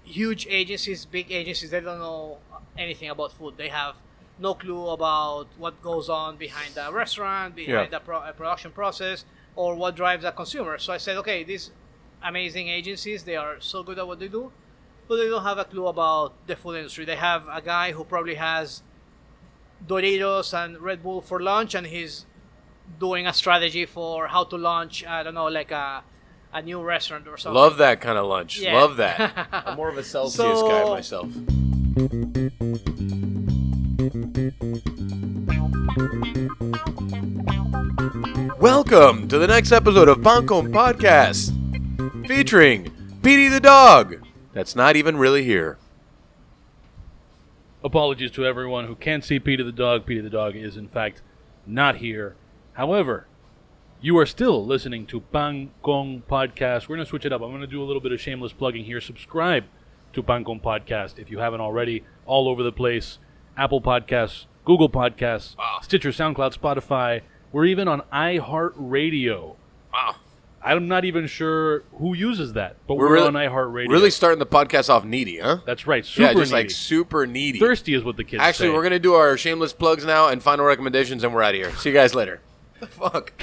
huge agencies, big agencies, they don't know anything about food. They have no clue about what goes on behind the restaurant, behind the production process, or what drives the consumer. So I said, okay, these amazing agencies, they are so good at what they do, but they don't have a clue about the food industry. They have a guy who probably has Doritos and Red Bull for lunch, and he's doing a strategy for how to launch, I don't know, like a new restaurant or something. Love that kind of lunch. Yeah. Love that. I'm more of a Celsius guy myself. Welcome to the next episode of Pancon Podcast, featuring Petey the dog that's not even really here. Apologies to everyone who can't see Petey the dog. Petey the dog is, in fact, not here. However, you are still listening to Pancon Podcast. We're going to switch it up. I'm going to do a little bit of shameless plugging here. Subscribe to Pancon Podcast if you haven't already. All over the place. Apple Podcasts, Google Podcasts, Stitcher, SoundCloud, Spotify. We're even on iHeartRadio. Wow. I'm not even sure who uses that, but we're on iHeartRadio. Really starting the podcast off needy, huh? That's right. Super just needy. like super needy. Thirsty is what the kids say. Actually, we're going to do our shameless plugs now and final recommendations, and we're out of here. See you guys later. Fuck.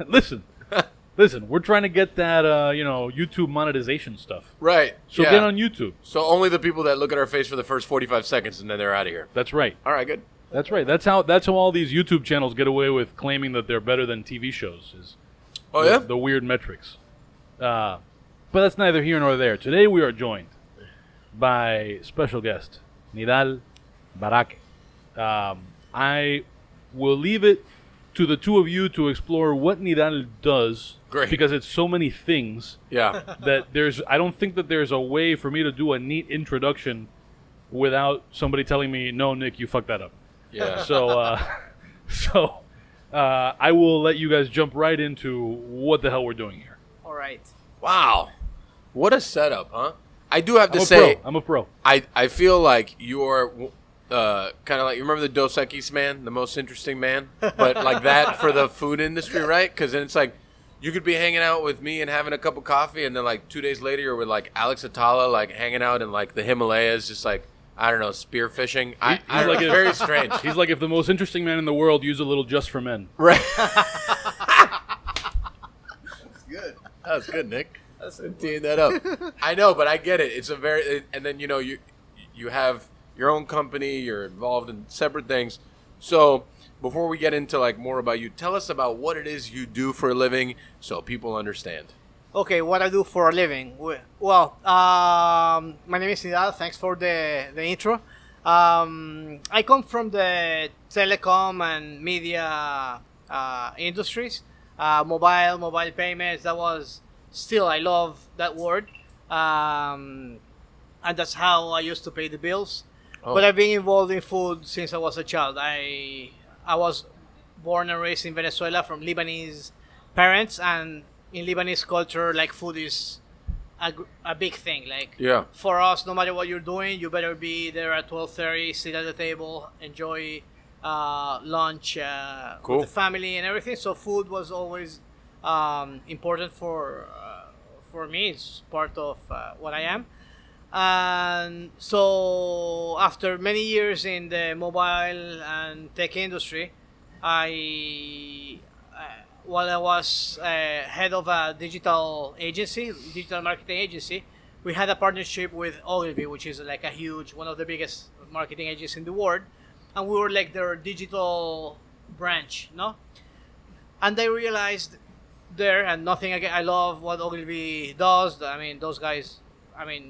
Listen, we're trying to get that, YouTube monetization stuff. Right. So get on YouTube. So only the people that look at our face for the first 45 seconds, and then they're out of here. That's right. All right, good. That's right. That's how all these YouTube channels get away with claiming that they're better than TV shows. The weird metrics. But that's neither here nor there. Today we are joined by special guest Nidal Barake. I will leave it to the two of you to explore what Nidal does. Great. Because it's so many things. Yeah. That I don't think that there's a way for me to do a neat introduction without somebody telling me, no, Nick, you fucked that up. Yeah. So I will let you guys jump right into what the hell we're doing here. All right. Wow. What a setup, huh? I do have to I'm a pro. I feel like you're kind of like, you remember the Dos Equis man, the most interesting man? But like that for the food industry, right? Because then it's like, you could be hanging out with me and having a cup of coffee, and then like 2 days later you're with like Alex Atala, like hanging out in like the Himalayas, just like, I don't know, spearfishing. It's very strange. He's like if the most interesting man in the world used a little Just for Men. Right. That's good. That was good, Nick. That's teeing that up. I know, but I get it. It's a very, and then you have your own company. You're involved in separate things. So before we get into like more about you, tell us about what it is you do for a living, so people understand. Okay, what I do for a living? Well, my name is Nidal. Thanks for the intro. I come from the telecom and media industries, mobile payments. That was still, I love that word, and that's how I used to pay the bills. Oh. But I've been involved in food since I was a child. I was born and raised in Venezuela from Lebanese parents, and in Lebanese culture, like, food is a big thing. Like, for us, no matter what you're doing, you better be there at 12:30, sit at the table, enjoy lunch with the family and everything. So food was always important for me. It's part of what I am. And so after many years in the mobile and tech industry, while I was head of a digital marketing agency, we had a partnership with Ogilvy, which is like one of the biggest marketing agencies in the world, and we were like their digital branch, no? And I realized there, and nothing again, I love what Ogilvy does. I mean, those guys,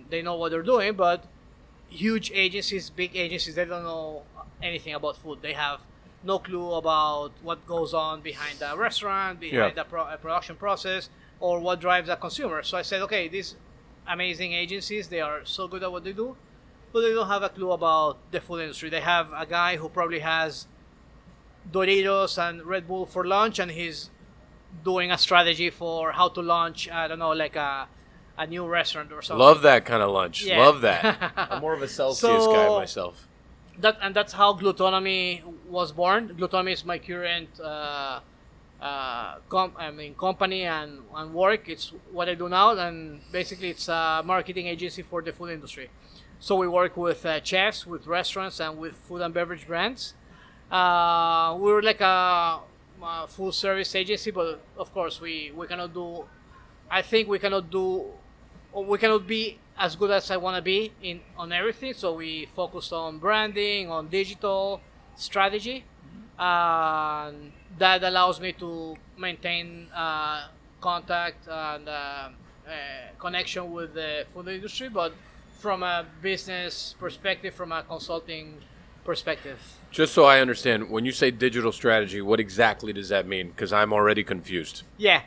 they know what they're doing, but huge agencies, big agencies, they don't know anything about food. They have no clue about what goes on behind the restaurant, behind the production process, or what drives the consumer. So I said, okay, these amazing agencies, they are so good at what they do, but they don't have a clue about the food industry. They have a guy who probably has Doritos and Red Bull for lunch, and he's doing a strategy for how to launch, I don't know, like a new restaurant or something. Love that kind of lunch. Yeah. Love that. I'm more of a Celsius guy myself. That's how Gluttonomy was born. Gluttonomy is my current company and work. It's what I do now, and basically it's a marketing agency for the food industry. So we work with chefs, with restaurants, and with food and beverage brands. We're like a full service agency, but of course we cannot do. I think we cannot do, or we cannot be as good as I want to be in on everything. So we focus on branding, on digital strategy, and that allows me to maintain contact and connection with the food industry, but from a business perspective, from a consulting perspective. Just so I understand, when you say digital strategy, what exactly does that mean? Because I'm already confused. Yeah.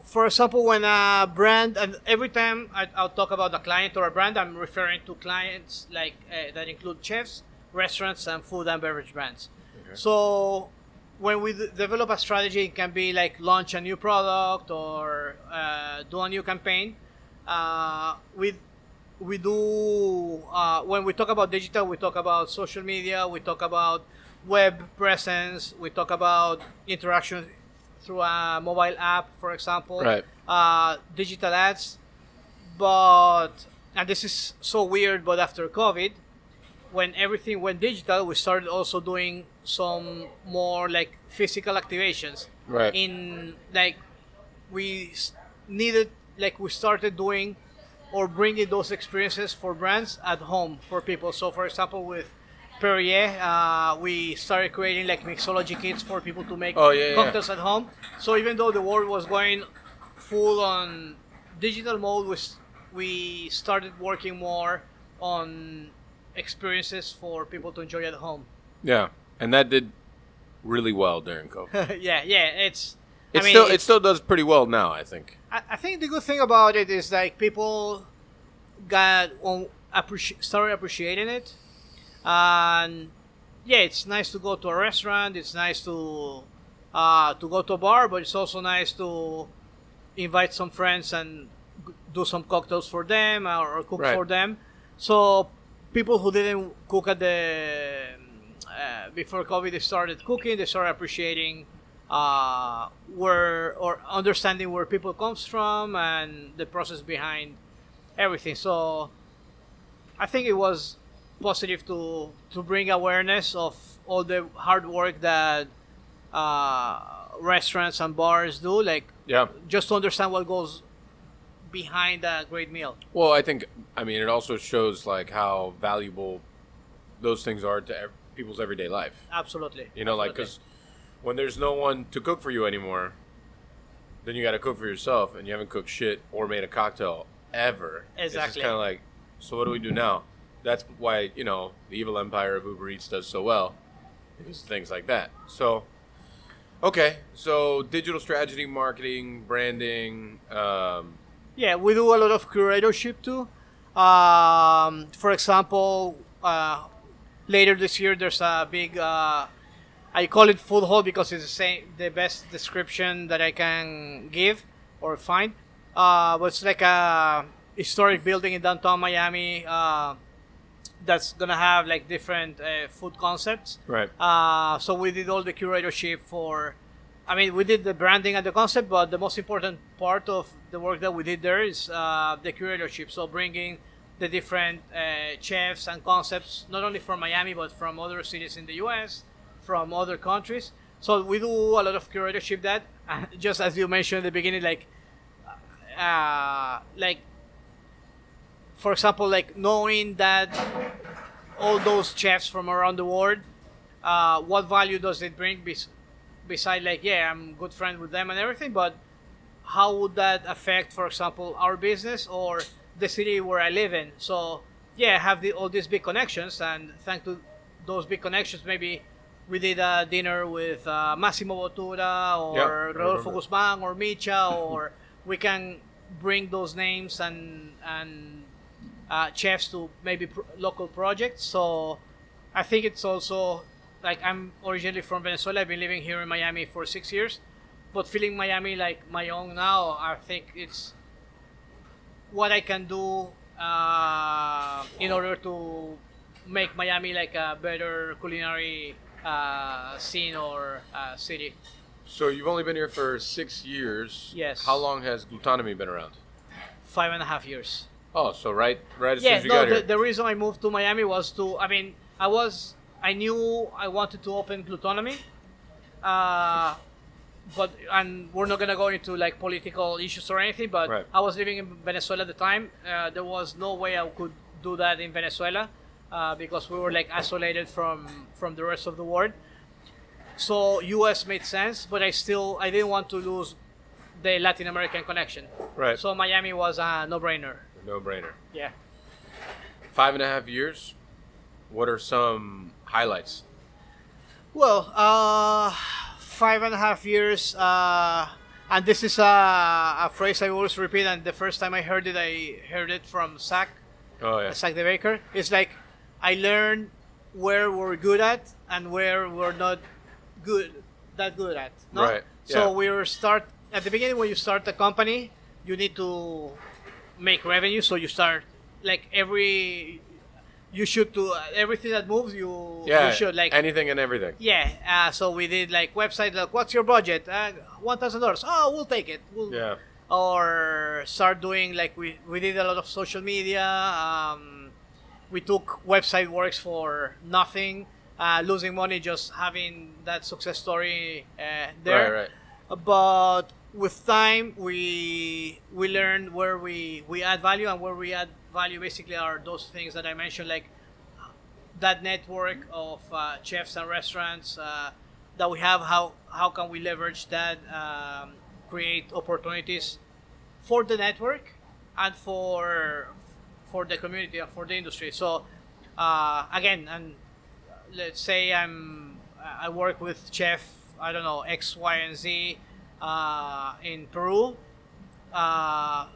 For example, when a brand, and every time I'll talk about a client or a brand, I'm referring to clients like that include chefs, restaurants, and food and beverage brands. Okay. So when we develop a strategy, it can be like launch a new product or do a new campaign. We do when we talk about digital, we talk about social media, we talk about web presence, we talk about interaction through a mobile app, for example, right. Digital ads. But, and this is so weird, but after COVID, when everything went digital, we started also doing some more like physical activations. Right. In like we needed, like we started doing or bringing those experiences for brands at home for people. So, for example, with Perrier, we started creating like mixology kits for people to make cocktails at home. So even though the world was going full on digital mode, we started working more on experiences for people to enjoy at home. Yeah, and that did really well during COVID. yeah, It still does pretty well now, I think. I think the good thing about it is like people started appreciating it, and yeah, it's nice to go to a restaurant. It's nice to go to a bar, but it's also nice to invite some friends and do some cocktails for them or cook for them. So people who didn't cook at the before COVID, they started cooking. They started appreciating where or understanding where people comes from and the process behind everything. So I think it was positive to bring awareness of all the hard work that restaurants and bars do, like just to understand what goes behind a great meal. Well, I think, it also shows like how valuable those things are to people's everyday life. Absolutely. Like, because when there's no one to cook for you anymore, then you got to cook for yourself, and you haven't cooked shit or made a cocktail ever. Exactly. It's just kind of like, so what do we do now? That's why, the evil empire of Uber Eats does so well, because of things like that. So, okay. So, digital strategy, marketing, branding. Yeah, we do a lot of curatorship too. For example, later this year, there's a big, I call it food hall because it's the best description that I can give or find. But it's like a historic building in downtown Miami that's gonna have like different food concepts. Right. So we did all the curatorship for. We did the branding and the concept, but the most important part of the work that we did there is the curatorship. So bringing the different chefs and concepts, not only from Miami, but from other cities in the U.S., from other countries. So we do a lot of curatorship that, just as you mentioned at the beginning, like for example, like knowing that all those chefs from around the world, what value does it bring beside like, I'm good friends with them and everything, but how would that affect, for example, our business or the city where I live in? So I have all these big connections, and thanks to those big connections, maybe we did a dinner with Massimo Bottura or Rodolfo Guzman or Micha, or we can bring those names and chefs to maybe local projects. So I think it's also like, I'm originally from Venezuela. I've been living here in Miami for 6 years, but feeling Miami like my own now. I think it's what I can do in order to make Miami like a better culinary scene or city. So you've only been here for 6 years. Yes. How long has Gluttonomy been around? 5.5 years. Oh, so right as soon Yeah, as you no. got here. The reason I moved to Miami was to. I mean, I knew I wanted to open Gluttonomy, and we're not gonna go into like political issues or anything. But Right. I was living in Venezuela at the time. There was no way I could do that in Venezuela because we were like isolated from the rest of the world. So U.S. made sense, but I didn't want to lose the Latin American connection. Right. So Miami was a no-brainer. No-brainer. Yeah. 5.5 years. What are some highlights? Well, 5.5 years, and this is a phrase I always repeat. And the first time I heard it from Zach, Oh yeah. Zach the Baker. It's like I learned where we're good at and where we're not that good at. No? Right. So Yeah. At the beginning when you start a company, you need to make revenue. So you start like you should do everything that moves. You should like anything and everything. yeah. So we did like website. Like, what's your budget? $1,000. Oh, we'll take it. Yeah. Or start doing like we did a lot of social media. We took website works for nothing, losing money just having that success story there. Right. But with time, we learned where we add value, and where we add value basically are those things that I mentioned, like that network of chefs and restaurants that we have. How can we leverage that, create opportunities for the network and for the community and for the industry. So again, and let's say I work with chef, I don't know, X, Y, and Z in Peru.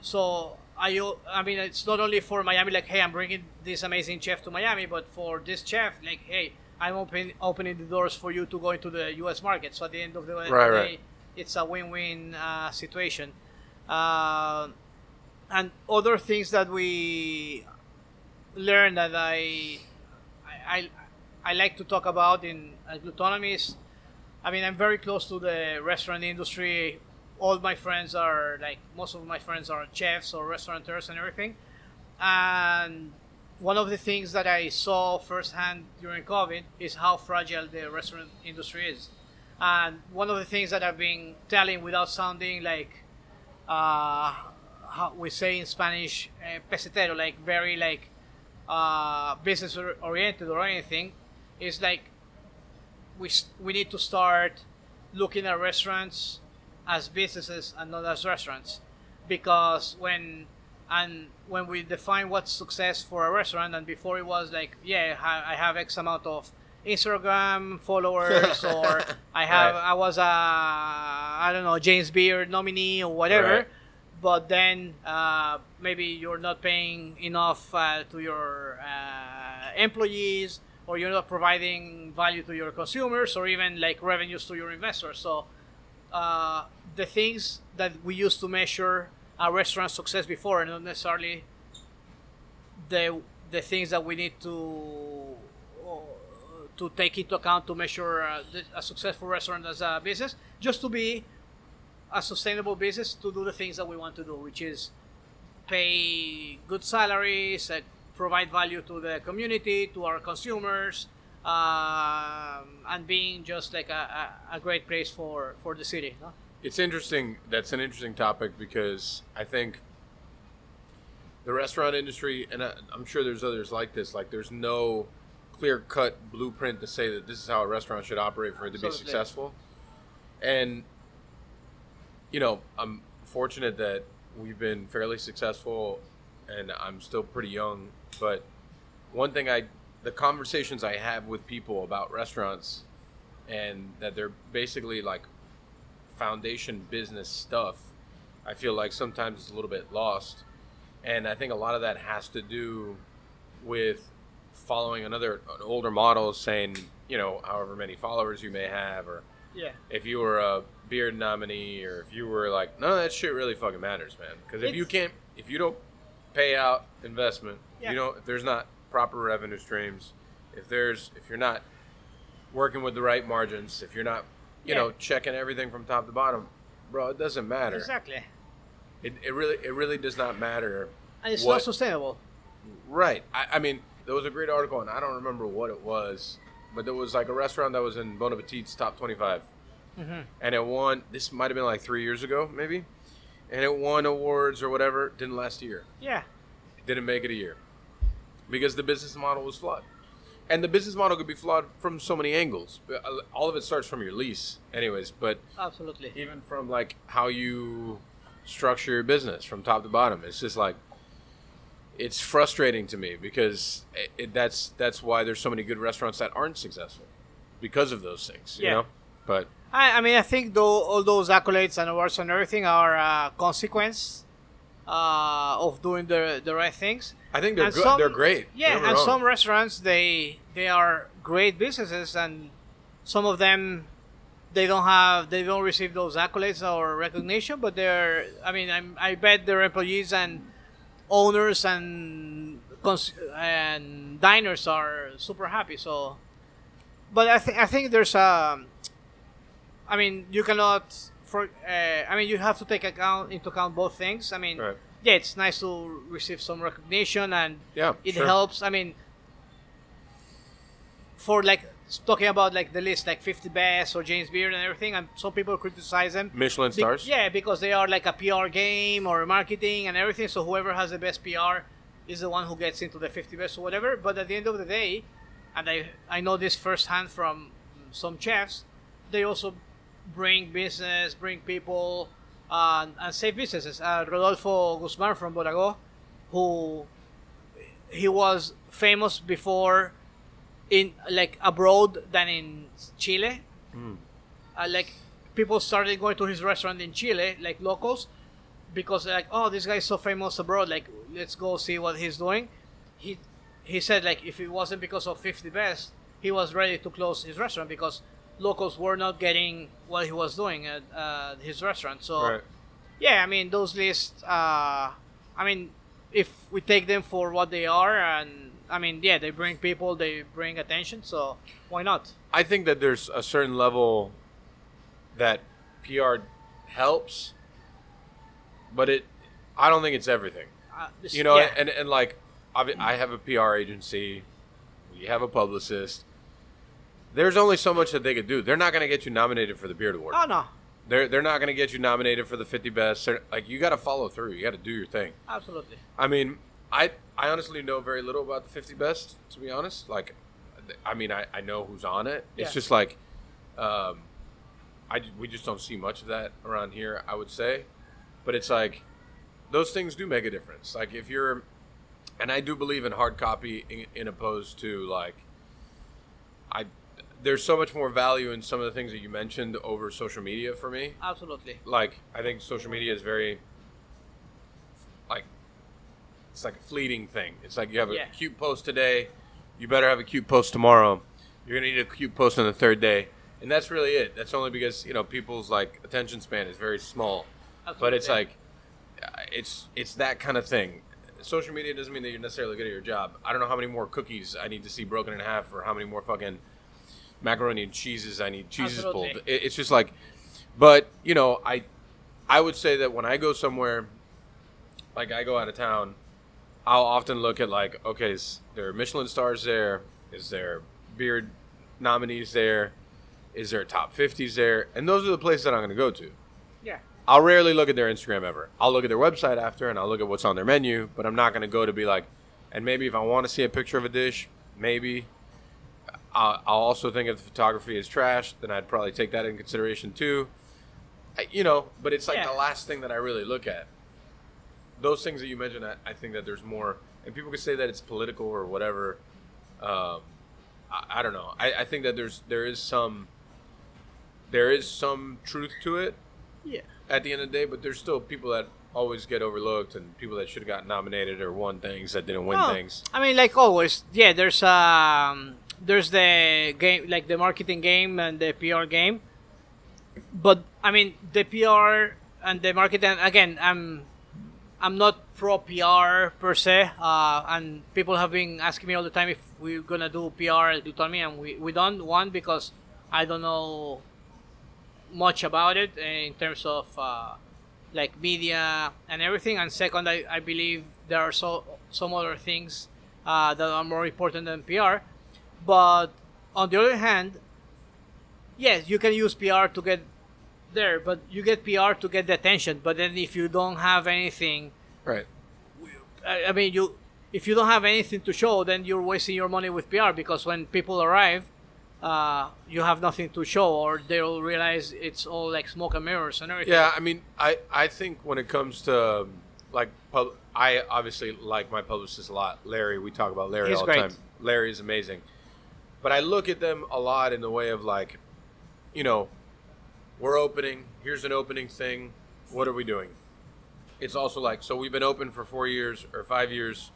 So I mean, it's not only for Miami, like, hey, I'm bringing this amazing chef to Miami, but for this chef, like, hey, I'm opening the doors for you to go into the U.S. market. So at the end of the day, Right. it's a win-win situation. And other things that we learned that I like to talk about in Gluttonomy is, I mean, I'm very close to the restaurant industry. All my friends are like, most of my friends are chefs or restaurateurs and everything. And one of the things that I saw firsthand during COVID is how fragile the restaurant industry is. And one of the things that I've been telling, without sounding like, how we say in Spanish, pesetero, like very like business oriented or anything, is like we need to start looking at restaurants as businesses and not as restaurants, because when we define what's success for a restaurant, and before it was like, yeah, I have X amount of Instagram followers, or I was I don't know, James Beard nominee or whatever. Right. But then maybe you're not paying enough to your employees, or you're not providing value to your consumers, or even like revenues to your investors. So the things that we used to measure a restaurant success before, and not necessarily the things that we need to take into account to measure a successful restaurant as a business, just to be a sustainable business, to do the things that we want to do, which is pay good salaries, provide value to the community, to our consumers, and being just like a great place for the city. No? It's interesting. That's an interesting topic, because I think the restaurant industry, and I'm sure there's others like this, like there's no clear-cut blueprint to say that this is how a restaurant should operate for it to be successful. And you know, I'm fortunate that we've been fairly successful, and I'm still pretty young. But one thing the conversations I have with people about restaurants, and that they're basically like foundation business stuff, I feel like sometimes it's a little bit lost. And I think a lot of that has to do with following an older model, saying, you know, however many followers you may have, or if you were a Beard nominee, or if you were like, none of that shit really fucking matters, man. Because if you don't pay out investment, if there's not proper revenue streams, if you're not working with the right margins, if you're not you know, checking everything from top to bottom, bro, it doesn't matter. Exactly. It really does not matter. And it's not sustainable. Right. I mean, there was a great article, and I don't remember what it was, but there was like a restaurant that was in Bon Appetit's top 25. Mm-hmm. And it won, this might have been like 3 years ago, maybe. And it won awards or whatever. Didn't last a year. Yeah. It didn't make it a year. Because the business model was flawed. And the business model could be flawed from so many angles. All of it starts from your lease anyways. But absolutely, even from like how you structure your business from top to bottom. It's just like, it's frustrating to me because that's why there's so many good restaurants that aren't successful because of those things, you know? But I mean, I think though all those accolades and awards and everything are a consequence of doing the right things. I think they're good. They're great. Yeah, and some restaurants they are great businesses, and some of them they don't receive those accolades or recognition, but they're. I mean, I bet their employees and owners and diners are super happy. So, but I think there's a. I mean, you cannot. I mean, you have to take into account both things. I mean, yeah, it's nice to receive some recognition, and it helps. I mean, for like talking about like the list, like 50 Best or James Beard and everything, and some people criticize them. Michelin stars. Yeah, because they are like a PR game or marketing and everything. So whoever has the best PR is the one who gets into the 50 Best or whatever. But at the end of the day, and I know this firsthand from some chefs, they also bring business, bring people, and save businesses. Rodolfo Guzman from Borago, who he was famous before in like abroad than in Chile. Like people started going to his restaurant in Chile, like locals, because like, oh, this guy's so famous abroad, like let's go see what he's doing. He said like if it wasn't because of 50 Best, he was ready to close his restaurant because locals were not getting what he was doing at his restaurant. So yeah, I mean those lists, I mean if we take them for what they are, and I mean, yeah, they bring people, they bring attention, so why not? I think that there's a certain level that PR helps, but I don't think it's everything. You know, and like, I have a PR agency, we have a publicist. There's only so much that they could do. They're not going to get you nominated for the Beard Award. Oh, no. They're not going to get you nominated for the 50 Best. Like, you got to follow through. You got to do your thing. Absolutely. I mean, I honestly know very little about the 50 Best, to be honest. Like, I mean, I know who's on it. It's just like, we just don't see much of that around here, I would say. But it's like, those things do make a difference. Like, if you're, and I do believe in hard copy in opposed to, like, there's so much more value in some of the things that you mentioned over social media for me. Absolutely. Like, I think social media is very, like, it's like a fleeting thing. It's like you have a cute post today, you better have a cute post tomorrow. You're going to need a cute post on the third day. And that's really it. That's only because, you know, people's, like, attention span is very small. Absolutely. But it's like, it's that kind of thing. Social media doesn't mean that you're necessarily good at your job. I don't know how many more cookies I need to see broken in half or how many more fucking macaroni and cheeses I need cheeses pulled. It's just like, but you know, I would say that when I go somewhere, like I go out of town, I'll often look at like, okay, is there Michelin stars there? Is there beard nominees there? Is there top 50s there? And those are the places that I'm going to go to. Yeah. I'll rarely look at their Instagram ever. I'll look at their website after and I'll look at what's on their menu, but I'm not going to go to be like, and maybe if I want to see a picture of a dish, maybe. I'll also think if the photography is trash, then I'd probably take that into consideration too. You know, but it's like the last thing that I really look at. Those things that you mentioned, I think that there's more, and people could say that it's political or whatever. I don't know. I think that there is some truth to it. Yeah. At the end of the day, but there's still people that always get overlooked and people that should have gotten nominated or won things that didn't win things. I mean, like always, there's the game, like the marketing game and the PR game. But I mean, the PR and the marketing, again, I'm not pro PR per se, and people have been asking me all the time if we're gonna do PR at Gluttonomy, and we don't. One, because I don't know much about it in terms of like media and everything. And second, I believe there are some other things that are more important than PR. But on the other hand, yes, you can use PR to get there, but you get PR to get the attention. But then if you don't have anything, Right. I mean, if you don't have anything to show, then you're wasting your money with PR, because when people arrive, you have nothing to show, or they'll realize it's all like smoke and mirrors and everything. Yeah, I mean, I think when it comes to like I obviously like my publicist a lot, Larry. We talk about Larry He's all great. the time. Larry is amazing, but I look at them a lot in the way of like, you know, we're opening. Here's an opening thing. What are we doing? It's also like, so we've been open for 4 years or 5 years.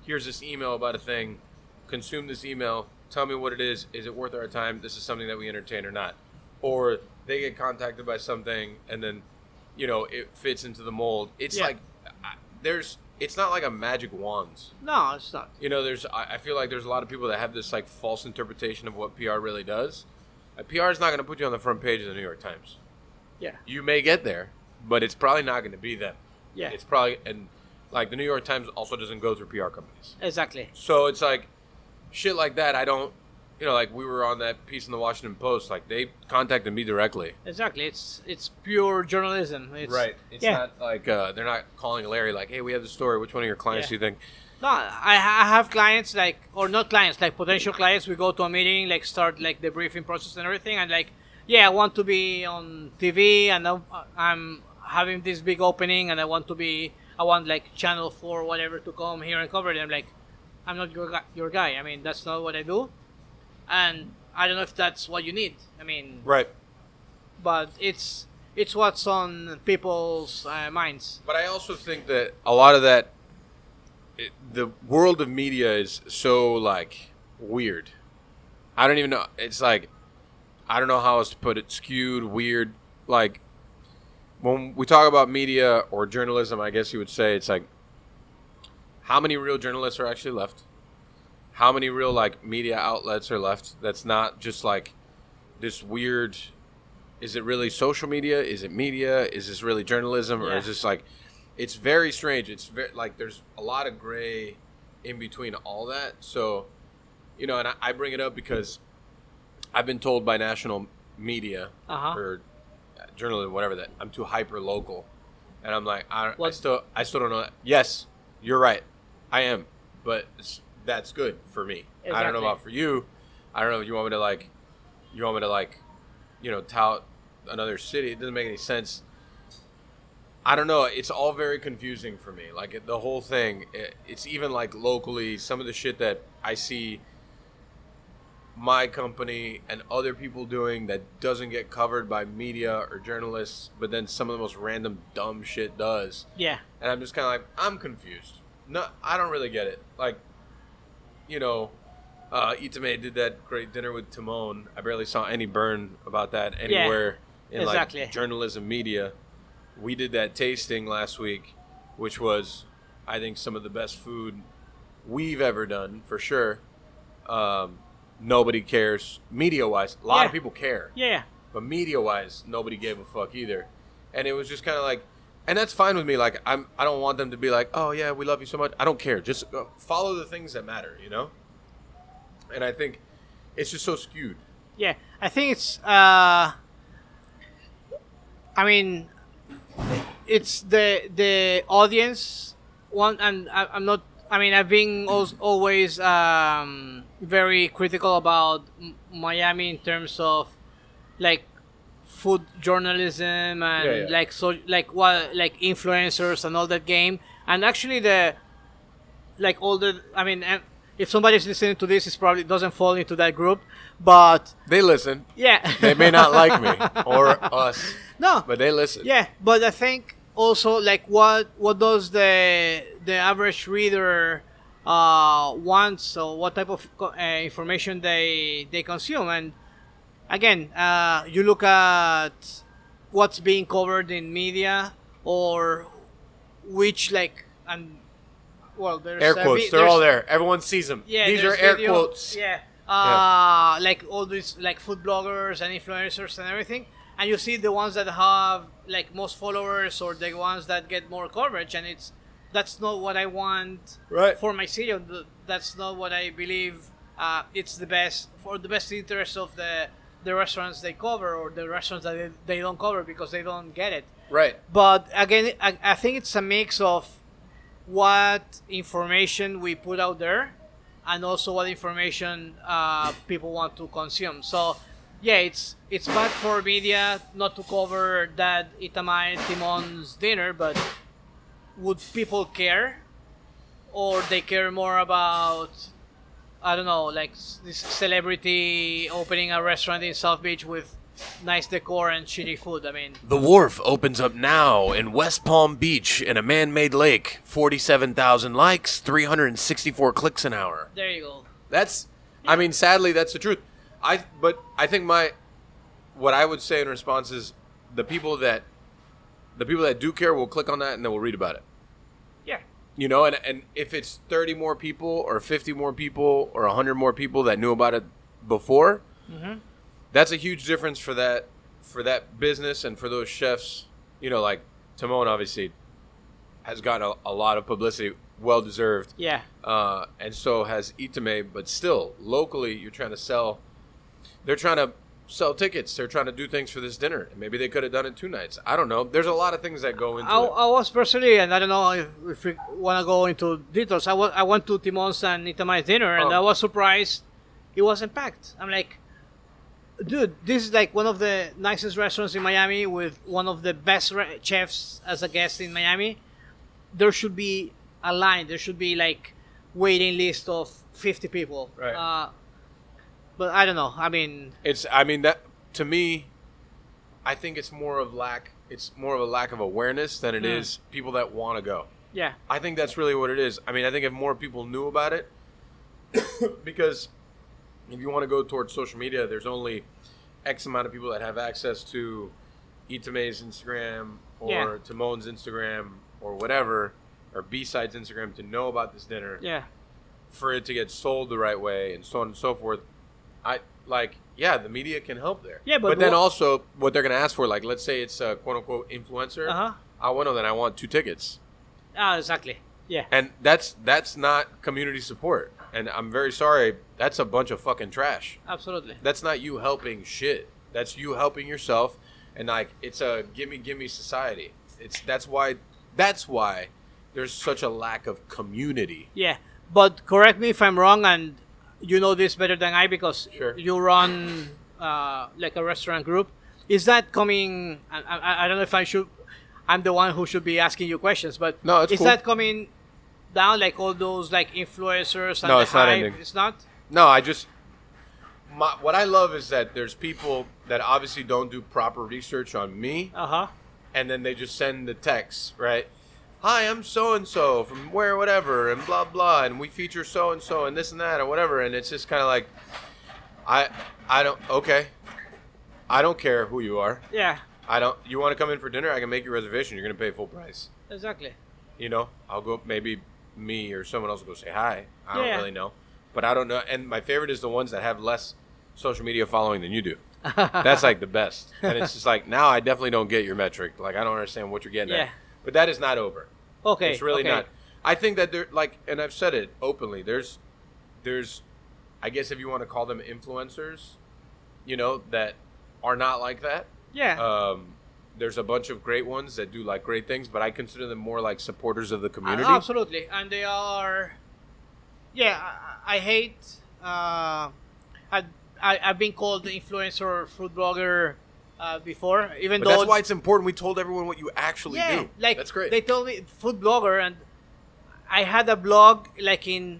Here's this email about a thing. Consume this email. Tell me what it is. Is it worth our time? This is something that we entertain or not. Or they get contacted by something and then, you know, it fits into the mold. It's like, it's not like a magic wands. No, it's not. You know, I feel like there's a lot of people that have this like false interpretation of what PR really does. PR is not going to put you on the front page of the New York Times. Yeah. You may get there, but it's probably not going to be them. Yeah. It's probably, and like the New York Times also doesn't go through PR companies. Exactly. So it's like shit like that. I don't, you know, like we were on that piece in the Washington Post. Like they contacted me directly. Exactly. It's pure journalism. It's, Right. It's not like they're not calling Larry like, hey, we have the story. Which one of your clients do you think? No, I have clients like, or not clients, like potential clients. We go to a meeting, like start like the briefing process and everything, and like, yeah, I want to be on TV, and I'm having this big opening, and I want like Channel 4 whatever to come here and cover it. I'm like, I'm not your guy. I mean, that's not what I do, and I don't know if that's what you need. I mean, Right. but it's what's on people's minds. But I also think that a lot of that, the world of media is so like weird. I don't even know. It's like, I don't know how else to put it. Skewed, weird. Like when we talk about media or journalism, I guess you would say it's like, how many real journalists are actually left? How many real like media outlets are left? That's not just like this weird. Is it really social media? Is it media? Is this really journalism? Or is this like, it's very strange. It's very, like there's a lot of gray in between all that. So, you know, and I bring it up because I've been told by national media or journalism, whatever, that I'm too hyper local, and I'm like, I still don't know that. Yes, you're right, I am, but that's good for me. Exactly. I don't know about for you. I don't know if you want me to like, you know, tout another city. It doesn't make any sense. I don't know. It's all very confusing for me. Like the whole thing. It's even like locally, some of the shit that I see my company and other people doing that doesn't get covered by media or journalists, but then some of the most random dumb shit does. Yeah. And I'm just kind of like, I'm confused. No, I don't really get it. Like, you know, Itame did that great dinner with Timon. I barely saw any burn about that anywhere in like journalism media. We did that tasting last week, which was, I think, some of the best food we've ever done, for sure. Nobody cares media-wise. A lot of people care. Yeah. But media-wise, nobody gave a fuck either. And it was just kind of like, and that's fine with me. Like, I don't want them to be like, oh, yeah, we love you so much. I don't care. Just follow the things that matter, you know? And I think it's just so skewed. Yeah. I think it's, I mean, it's the audience one, and I'm not, I mean, I've been always very critical about Miami in terms of like food journalism and like influencers and all that game. And actually I mean, if somebody's listening to this, it probably doesn't fall into that group, but they listen. Yeah. They may not like me or us. No. But they listen. Yeah, but I think also like what does the average reader want? So what type of information they consume? And again, you look at what's being covered in media or which like and well, there's air quotes. They're all there. Everyone sees them. Yeah, these are air quotes. Yeah. Like all these like food bloggers and influencers and everything. and you see the ones that have like most followers or the ones that get more coverage, and that's not what I want Right. for my city. That's not what I believe it's the best for the best interest of the restaurants they cover or the restaurants that they don't cover because they don't get it. Right. But again, I think it's a mix of what information we put out there and also what information people want to consume. So yeah, it's bad for media not to cover that Itamay Timon's dinner, but would people care? Or they care more about, I don't know, like this celebrity opening a restaurant in South Beach with nice decor and shitty food. I mean, The Wharf opens up now in West Palm Beach in a man-made lake. 47,000 likes, 364 clicks an hour. there you go. I mean, sadly, that's the truth. But I think what I would say in response is the people that do care will click on that and they will read about it. Yeah. You know, and if it's 30 more people or 50 more people or 100 more people that knew about it before, that's a huge difference for that business and for those chefs. You know, like Timon obviously has gotten a lot of publicity, well deserved. Yeah. And so has Itame, but still locally you're trying to sell. They're trying to sell tickets. They're trying to do things for this dinner. Maybe they could have done it 2 nights. I don't know. There's a lot of things that go into it. I was personally, and I don't know if we want to go into details. I went to Timon's and Itamay's dinner, and I was surprised it wasn't packed. I'm like, dude, this is like one of the nicest restaurants in Miami with one of the best chefs as a guest in Miami. There should be a line. There should be like waiting list of 50 people. Right. But I don't know. I mean, that to me, I think it's more of a lack of awareness than it is people that want to go. yeah. I think that's really what it is. I mean, I think if more people knew about it, because if you want to go towards social media, there's only X amount of people that have access to Itame's Instagram or Timon's Instagram or whatever, or B-Side's Instagram to know about this dinner. Yeah. For it to get sold the right way and so on and so forth. The media can help there. Yeah, but then also what they're going to ask for, like, let's say it's a quote-unquote influencer. I want to know, then I want 2 tickets. Exactly. Yeah. And that's not community support. And I'm very sorry, that's a bunch of fucking trash. Absolutely. That's not you helping shit. That's you helping yourself. And like, it's a gimme society. That's why there's such a lack of community. Yeah, but correct me if I'm wrong, and you know this better than I because Sure. you run like a restaurant group. Is that coming? I don't know if I'm the one who should be asking you questions, but No, it's is cool. that coming down like all those like influencers? And No, the it's not hype? ending. It's not. No, what I love is that there's people that obviously don't do proper research on me, and then they just send the text, right? Hi, I'm so-and-so from where, whatever, and blah, blah, and we feature so-and-so and this and that or whatever, and it's just kind of like, I don't care who you are. Yeah, You want to come in for dinner, I can make your reservation, you're going to pay full price. exactly. You know, I'll go, maybe me or someone else will go say hi. I don't Yeah. really know. But I don't know. And my favorite is the ones that have less social media following than you do. That's like the best. And it's just like, now I definitely don't get your metric. Like, I don't understand what you're getting Yeah. at. But that is not over. Okay, It's really okay. not. I think that there, like, and I've said it openly, there's, I guess if you want to call them influencers, you know, that are not like that. Yeah. There's a bunch of great ones that do like great things, but I consider them more like supporters of the community. Absolutely, and they are. Yeah, I hate. I've been called the influencer or food blogger before, even But though that's why it's important. We told everyone what you actually yeah, do. like That's great. They told me food blogger, and I had a blog like in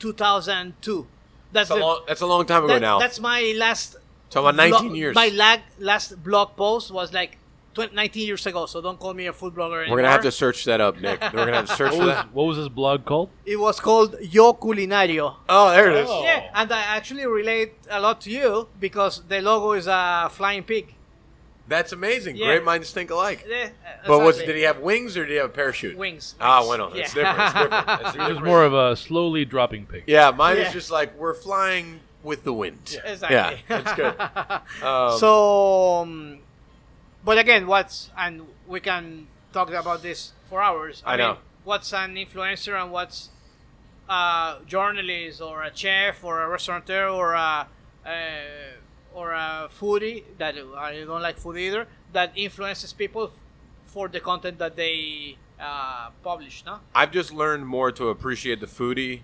2002. That's That's a long time ago now. That's my last. So about 19 years. My last blog post was like 19 years ago, so don't call me a food blogger anymore. We're gonna have to search that up, Nick. We're gonna have to search for that. What was this blog called? It was called Yo Culinario. Oh, there it is. Oh. Yeah, and I actually relate a lot to you because the logo is a flying pig. That's amazing. Yeah. Great minds think alike. Yeah, But exactly. did he have wings or did he have a parachute? Wings? Ah, bueno. It's Yeah. different. It's different. It's It was different. more of a slowly dropping pig. Yeah, mine Yeah. is just like we're flying with the wind. Exactly. Yeah, that's good. So But again, and we can talk about this for hours. I know. What's an influencer and what's a journalist or a chef or a restaurateur or a foodie that I don't like food either, that influences people for the content that they publish, no? I've just learned more to appreciate the foodie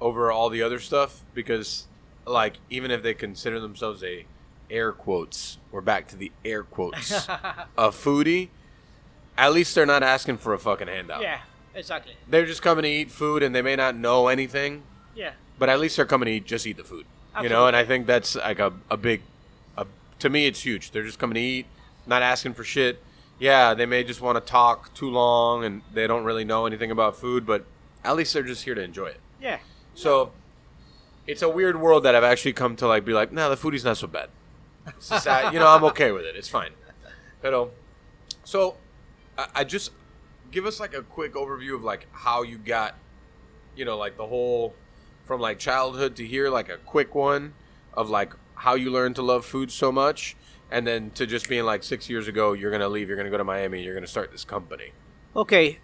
over all the other stuff because, like, even if they consider themselves a air quotes, we're back to the air quotes, a foodie, at least they're not asking for a fucking handout. Yeah, exactly. They're just coming to eat food and they may not know anything, Yeah. but at least they're coming to eat the food. Absolutely. You know, and I think that's like a big, to me, it's huge. They're just coming to eat, not asking for shit. Yeah, they may just want to talk too long and they don't really know anything about food, but at least they're just here to enjoy it. Yeah. So it's a weird world that I've actually come to like be like, no, the foodie's not so bad. It's just, I'm okay with it. It's fine. So I just give us like a quick overview of like how you got, like the whole from like childhood to here, like a quick one of like how you learned to love food so much. And then to just being like 6 years ago, you're going to leave, you're going to go to Miami, you're going to start this company. Okay.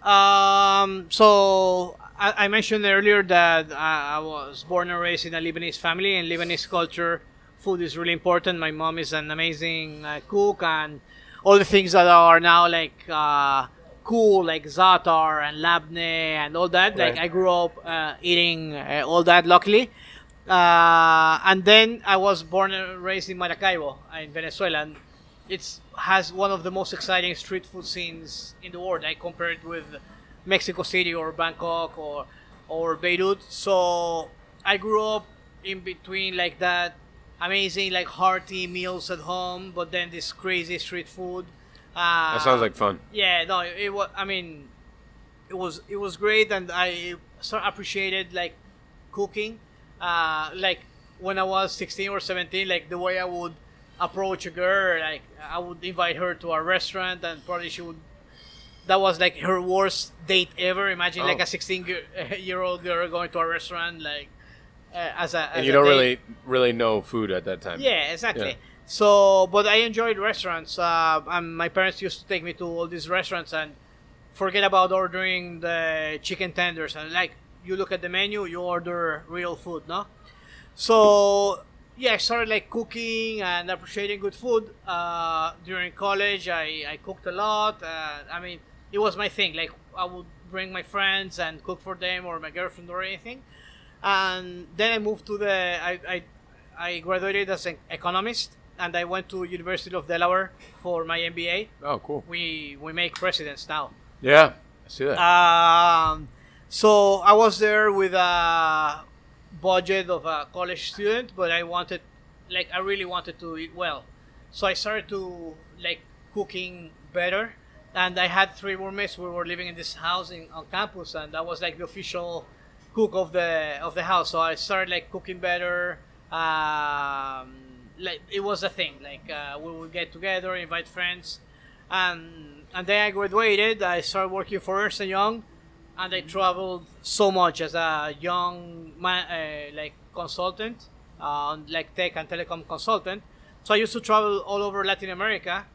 So I mentioned earlier that I was born and raised in a Lebanese family. In Lebanese culture, food is really important. My mom is an amazing cook, and all the things that are now like cool, like za'atar and labneh and all that. Right. Like I grew up eating all that, luckily. And then I was born and raised in Maracaibo in Venezuela, and it has one of the most exciting street food scenes in the world. I compare it with Mexico City or Bangkok or Beirut. So I grew up in between like that amazing like hearty meals at home, but then this crazy street food. That sounds like fun. Yeah, no, it was. I mean, it was great, and I sort of appreciated like cooking. Like when I was 16 or 17, like the way I would approach a girl, like I would invite her to a restaurant, and probably she would. That was like her worst date ever. Imagine like a 16-year-old girl going to a restaurant, like as and you a don't date. really know food at that time. Yeah, exactly. Yeah. So, but I enjoyed restaurants. And my parents used to take me to all these restaurants, and forget about ordering the chicken tenders. And like you look at the menu, you order real food, no? So yeah, I started like cooking and appreciating good food. During college, I cooked a lot. I mean, it was my thing. Like I would bring my friends and cook for them or my girlfriend or anything. And then I moved to I graduated as an economist, and I went to University of Delaware for my MBA. Oh, cool. We make presidents now. Yeah, I see that. So I was there with a budget of a college student, but I really wanted to eat well. So I started to like cooking better, and I had 3 roommates. We were living in this house on campus, and I was like the official cook of the house. So I started like cooking better. Like it was a thing. Like we would get together, invite friends, and then I graduated. I started working for Ernst & Young, and I traveled so much as a young like consultant, like tech and telecom consultant. So I used to travel all over Latin America,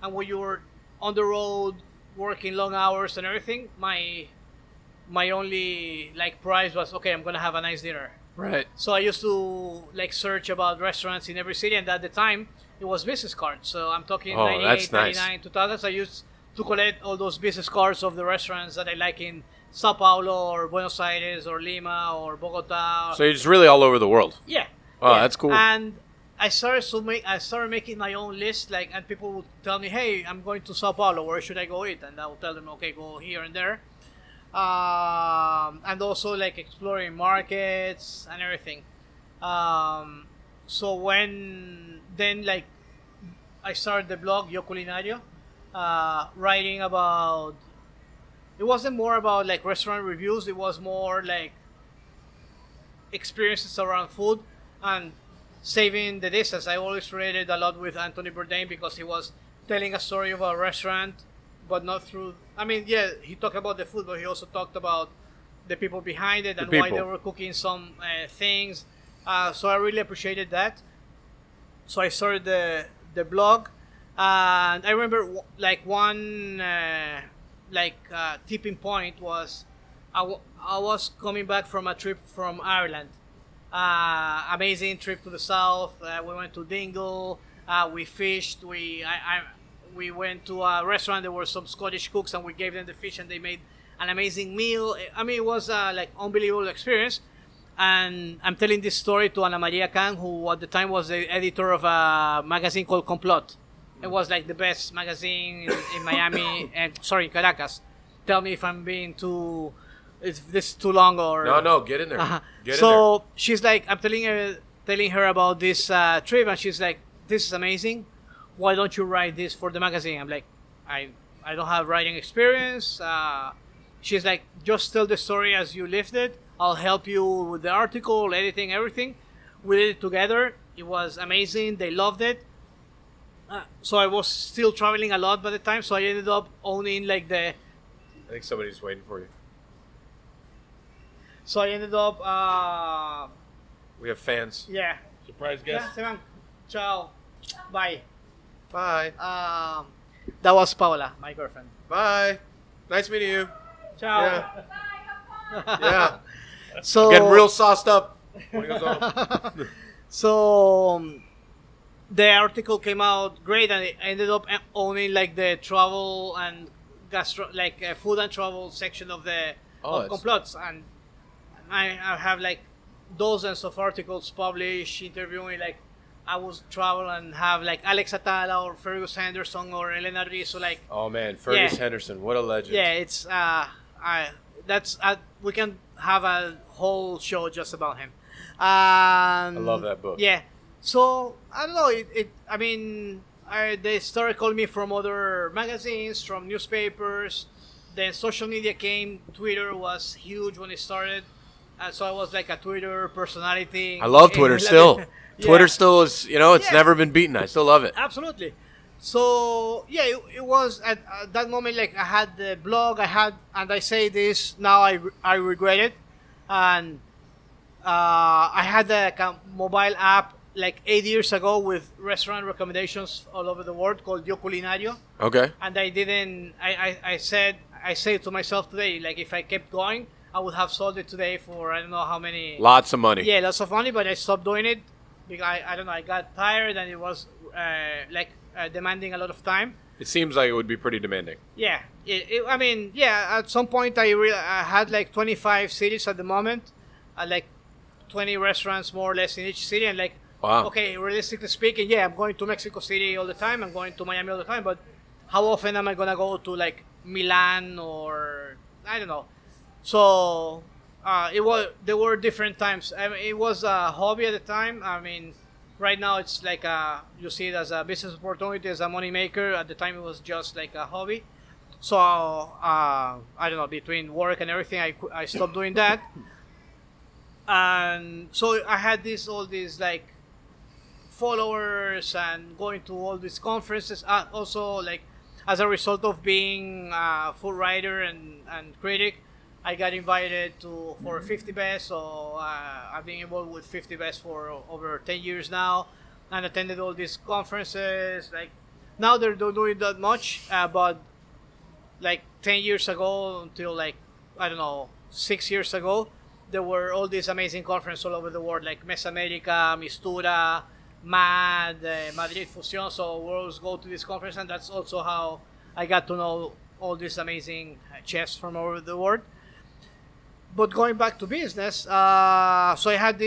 and when you were on the road working long hours and everything, my only like prize was, okay, I'm gonna have a nice dinner. Right. So I used to like search about restaurants in every city, and at the time it was business cards. So I'm talking 98, that's nice. 99, 2000. So I used to collect all those business cards of the restaurants that I like in Sao Paulo or Buenos Aires or Lima or Bogota. So you're just really all over the world. Yeah. Oh, yeah. that's cool. And I started making my own list, like, and people would tell me, "Hey, I'm going to Sao Paulo. Where should I go eat?" And I would tell them, "Okay, go here and there." And also like exploring markets and everything. So then like I started the blog Yo Culinario, writing about. It wasn't more about like restaurant reviews. It was more like experiences around food and saving the distance. I always related a lot with Anthony Bourdain because he was telling a story of a restaurant, but not through. I mean, yeah, he talked about the food, but he also talked about the people behind it and why they were cooking some things. So I really appreciated that. So I started the blog, And I remember like one tipping point was I was coming back from a trip from Ireland. Amazing trip to the south. We went to Dingle. We fished. We went to a restaurant. There were some Scottish cooks, and we gave them the fish, and they made an amazing meal. I mean, it was like unbelievable experience. And I'm telling this story to Ana Maria Khan, who at the time was the editor of a magazine called Complot. It was like the best magazine in Miami, and sorry, Caracas. Tell me if I'm being too. Is this too long or No, get in there. Get in so she's like, I'm telling her about this trip, and she's like, this is amazing. Why don't you write this for the magazine? I'm like, I don't have writing experience. She's like, just tell the story as you lived it. I'll help you with the article, editing, everything. We did it together. It was amazing. They loved it. So I was still traveling a lot by the time. So I ended up owning like the. I think somebody's waiting for you. So I ended up. We have fans. Yeah. Surprise Yeah. guest. Se van. Ciao. Bye. Bye. That was Paola, my girlfriend. Bye. Nice meeting you. Ciao. Yeah. Yeah. So Getting real sauced up. When he goes home. So the article came out great, and I ended up owning like the travel and food and travel section of the of Complots, and I have like dozens of articles published interviewing like I was travel and have like Alex Atala or Fergus Henderson or Elena Rizzo like. Oh man, Fergus Yeah. Henderson, what a legend. Yeah, it's we can have a whole show just about him. I love that book. Yeah, so I don't know. They started calling me from other magazines, from newspapers. Then social media came. Twitter was huge when it started, so I was like a Twitter personality. I love Twitter still. Yeah. Twitter still is, it's Yeah. never been beaten. I still love it. Absolutely. So yeah, it was at that moment like I had the blog, and I say this now I regret it, and I had a mobile app like 8 years ago with restaurant recommendations all over the world called Yo Culinario, Okay. and I didn't. I said to myself today, like if I kept going, I would have sold it today for I don't know how many. Lots of money. Yeah, lots of money, but I stopped doing it because I don't know. I got tired, and it was demanding a lot of time. It seems like it would be pretty demanding. Yeah, at some point I had like 25 cities at the moment, like 20 restaurants more or less in each city, and like, Wow. okay, realistically speaking, yeah, I'm going to Mexico City all the time, I'm going to Miami all the time, but how often am I gonna go to like Milan or I don't know? So there were different times. I mean, it was a hobby at the time. I mean, right now it's like you see it as a business opportunity, as a money maker. At the time it was just like a hobby. So I don't know, between work and everything, I stopped doing that. And so I had all these like followers and going to all these conferences. Also, like as a result of being a full writer and critic, I got invited for 50 Best. So I've been involved with 50 Best for over 10 years now, and attended all these conferences. Like now they're not doing that much, but like 10 years ago until like I don't know 6 years ago, there were all these amazing conferences all over the world, like Mesoamerica, Mistura, MAD, Madrid Fusion. So we always go to this conference, and that's also how I got to know all these amazing chefs from all over the world. But going back to business, so I had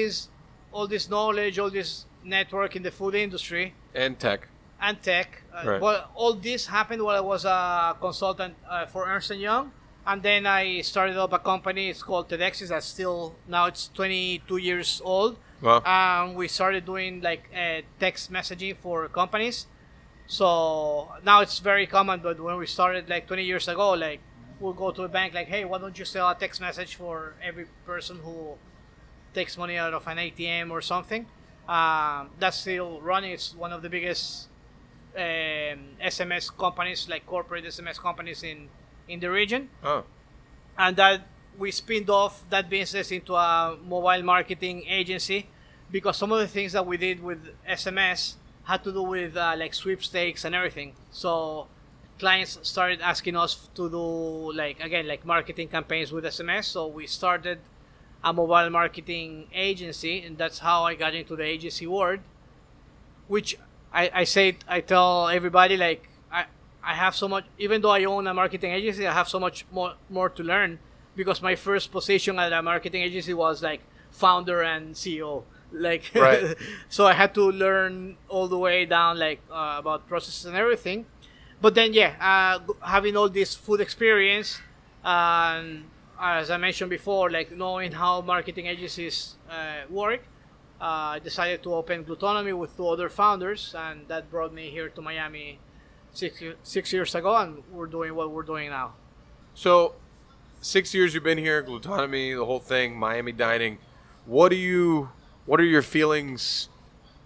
all this knowledge, all this network in the food industry And tech. and tech. Right. Well, all this happened while I was a consultant for Ernst & Young. And then I started up a company. It's called TEDx's. That's still, now it's 22 years old. Wow. We started doing like text messaging for companies. So now it's very common, but when we started like 20 years ago, like we'll go to a bank like, hey, why don't you sell a text message for every person who takes money out of an ATM or something? That's still running. It's one of the biggest SMS companies, like corporate SMS companies in the region. Oh. And that we spinned off that business into a mobile marketing agency, because some of the things that we did with SMS had to do with like sweepstakes and everything. So clients started asking us to do like marketing campaigns with SMS. So we started a mobile marketing agency, and that's how I got into the agency world. Which I tell everybody, like I have so much. Even though I own a marketing agency, I have so much more to learn, because my first position at a marketing agency was like founder and CEO. Like, Right. So I had to learn all the way down, like about processes and everything. But then, having all this food experience, and as I mentioned before, like knowing how marketing agencies work, I decided to open Gluttonomy with two other founders, and that brought me here to Miami 6 years ago, and we're doing what we're doing now. So, 6 years you've been here, Gluttonomy, the whole thing, Miami dining. What are your feelings?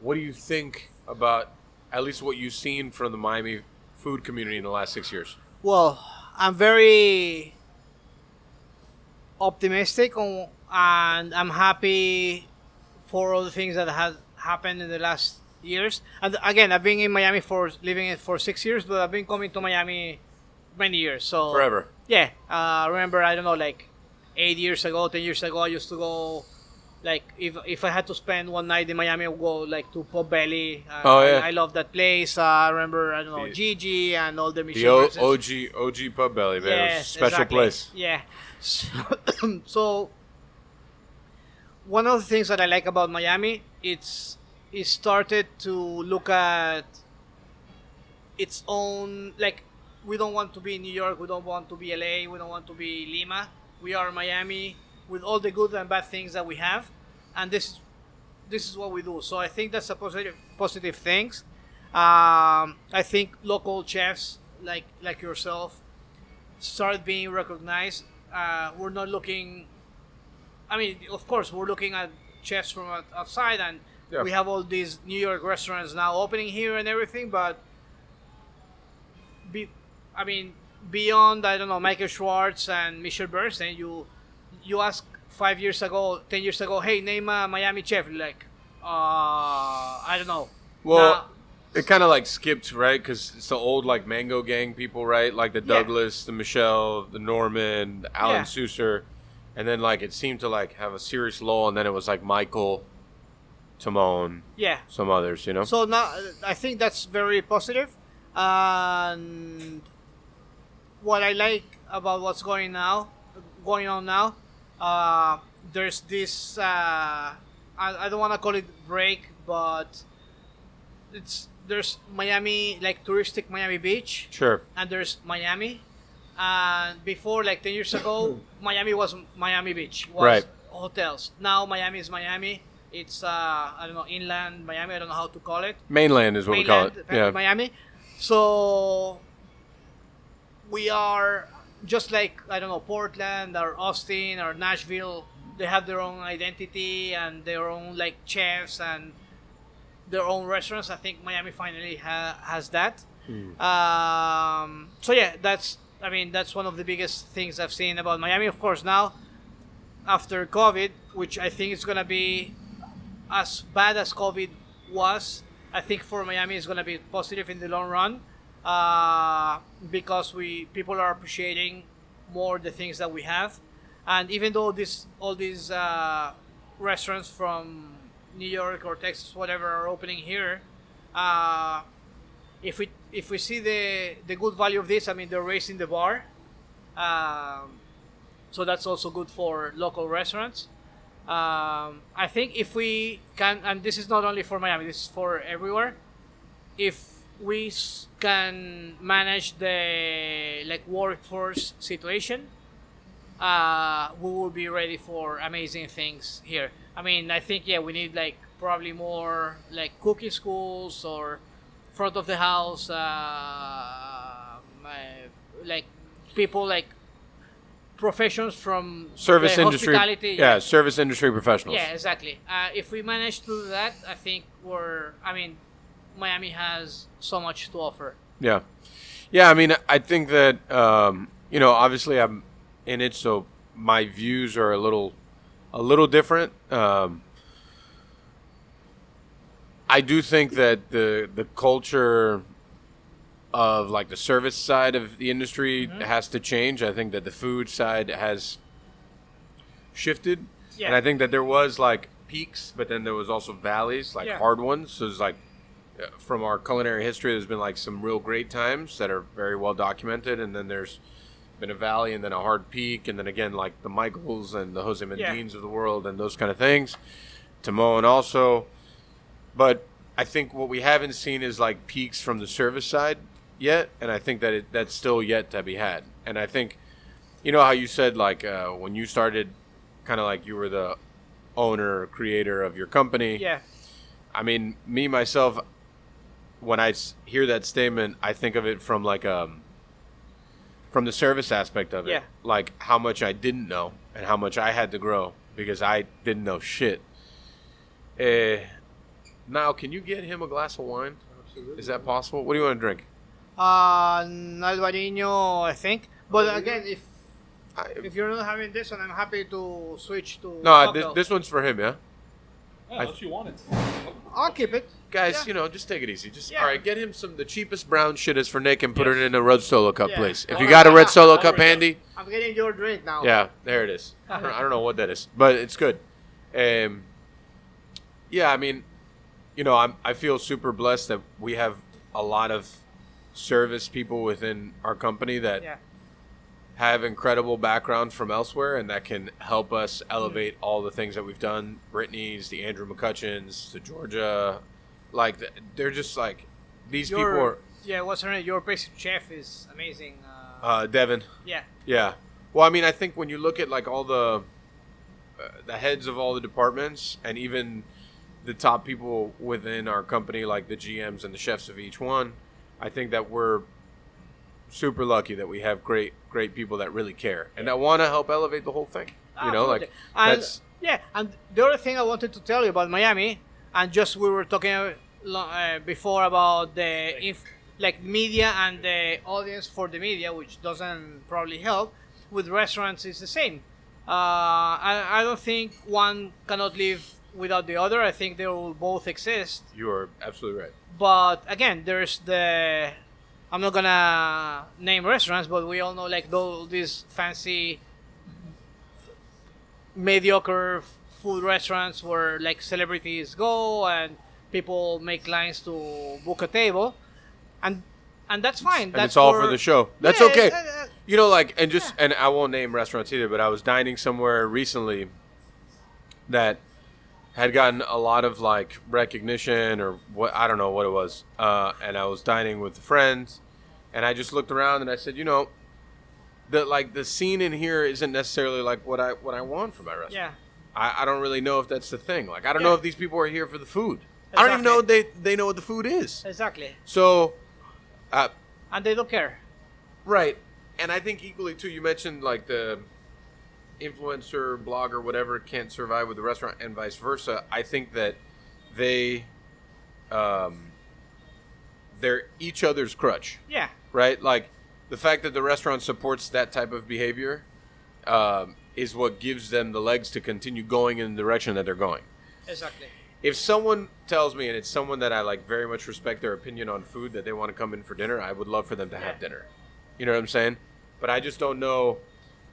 What do you think about at least what you've seen from the Miami food community in the last 6 years? Well, I'm very optimistic and I'm happy for all the things that have happened in the last years. And again, I've been in Miami living it for 6 years, but I've been coming to Miami many years. So Forever. Yeah. Remember, I don't know, like 8 years ago, 10 years ago, I used to go. Like if I had to spend one night in Miami, I would go like to Pub Belly. Oh, yeah. I love that place. I remember, I don't know, Gigi and all the Michelin. The OG Pub Belly, man. It was a Yes, special exactly. place. Yeah. So one of the things that I like about Miami, it started to look at its own, like, we don't want to be New York, we don't want to be LA, we don't want to be Lima. We are Miami with all the good and bad things that we have, and this is what we do. So I think that's a positive thing. I think local chefs like yourself start being recognized. We're not looking. I mean, of course, we're looking at chefs from outside, and Yeah. we have all these New York restaurants now opening here and everything. But beyond, I don't know, Michael Schwartz and Michel Bernstein, you ask 5 years ago, 10 years ago, hey, name a Miami chef. Like, I don't know. Well, Now- it kind of like skipped, right? Because it's the old like Mango Gang people, right? Like the Yeah. Douglas, the Michelle, the Norman, the Alan Yeah. Susser. And then like it seemed to like have a serious lull, and then it was like Michael, Timon, yeah. some others, you know? So now I think that's very positive. And what I like about what's going on now, there's this. I don't want to call it break, but there's Miami, like touristic Miami Beach, Sure. and there's Miami. And before, like 10 years ago, Miami was Miami Beach, was Right. hotels. Now Miami is Miami. It's I don't know, inland Miami. I don't know how to call it. Mainland is what we call it. Mainland, Yeah. Miami. So we are just like, I don't know, Portland or Austin or Nashville. They have their own identity and their own like chefs and their own restaurants. I think Miami finally has that. So yeah, that's one of the biggest things I've seen about Miami. Of course, now after COVID, which I think is gonna be as bad as COVID was, I think for Miami is gonna be positive in the long run, because people are appreciating more the things that we have, and even though all these restaurants from New York or Texas, whatever, are opening here, if we see the good value of this, I mean, they're raising the bar, so that's also good for local restaurants. I think if we can, and this is not only for Miami, this is for everywhere, if we can manage the like workforce situation, we will be ready for amazing things here. I mean, I think we need like probably more like cooking schools or front of the house, like people like professions from Service the industry. hospitality. Yeah, service industry professionals. Yeah, exactly. If we manage to do that, I think Miami has so much to offer. Yeah. Yeah, I mean, I think that, obviously I'm in it, so my views are a little different. I do think that the culture of like the service side of the industry has to change. I think that the food side has shifted, and I think that there was like peaks, but then there was also valleys, like hard ones. So it's like from our culinary history, there's been like some real great times that are very well documented, and then there's been a valley and then a hard peak, and then again like the Michaels and the Jose Mendines of the world and those kind of things. Timon also, but I think what we haven't seen is like peaks from the service side yet, and I think that that's still yet to be had. And I think, you know how you said like when you started, kind of like you were the owner or creator of your company. Yeah. I mean, me myself, when I hear that statement, I think of it from like from the service aspect of it. Yeah. Like how much I didn't know and how much I had to grow because I didn't know shit. Now, can you get him a glass of wine? Absolutely. Is that possible? What do you want to drink? Albarino, I think. But again, if you're not having this one, I'm happy to switch to. No, this one's for him, yeah? Yeah, unless you want it. I'll keep it. Guys, you know, just take it easy. All right, get him the cheapest brown shit is for Nick and put it in a red Solo cup, please. If you got a red Solo cup handy. I'm getting your drink now. Yeah, there it is. I don't know what that is, but it's good. Yeah, I mean, you know, I feel super blessed that we have a lot of service people within our company that have incredible background from elsewhere and that can help us elevate all the things that we've done. Brittany's, the Andrew McCutcheons, the Georgia, like they're just like these people are. Yeah, what's her name? Your basic chef is amazing. Devin. Yeah. Yeah. Well, I mean, I think when you look at like all the heads of all the departments and even the top people within our company, like the GMs and the chefs of each one, I think that we're super lucky that we have great people that really care and that want to help elevate the whole thing. You know, like that's And the other thing I wanted to tell you about Miami, and just we were talking before about the media and the audience for the media, which doesn't probably help. With restaurants, it's the same. I don't think one cannot live without the other. I think they will both exist. You are absolutely right. But again, there's I'm not gonna name restaurants, but we all know like these fancy, mediocre food restaurants where like celebrities go and people make lines to book a table, and that's fine. And it's all for the show. That's okay. You know, like, and I won't name restaurants either, but I was dining somewhere recently that had gotten a lot of like recognition or what, I don't know what it was. And I was dining with friends and I just looked around and I said, you know, the scene in here isn't necessarily like what I want from my restaurant. Yeah. I don't really know if that's the thing. Like, I don't know if these people are here for the food. Exactly. I don't even know they know what the food is. Exactly. So, and they don't care. Right. And I think equally too, you mentioned like the influencer, blogger, whatever can't survive with the restaurant and vice versa. I think that they're each other's crutch. Yeah. Right? Like the fact that the restaurant supports that type of behavior is what gives them the legs to continue going in the direction that they're going. Exactly. If someone tells me, and it's someone that I like very much respect their opinion on food, that they want to come in for dinner, I would love for them to have dinner. You know what I'm saying? But I just don't know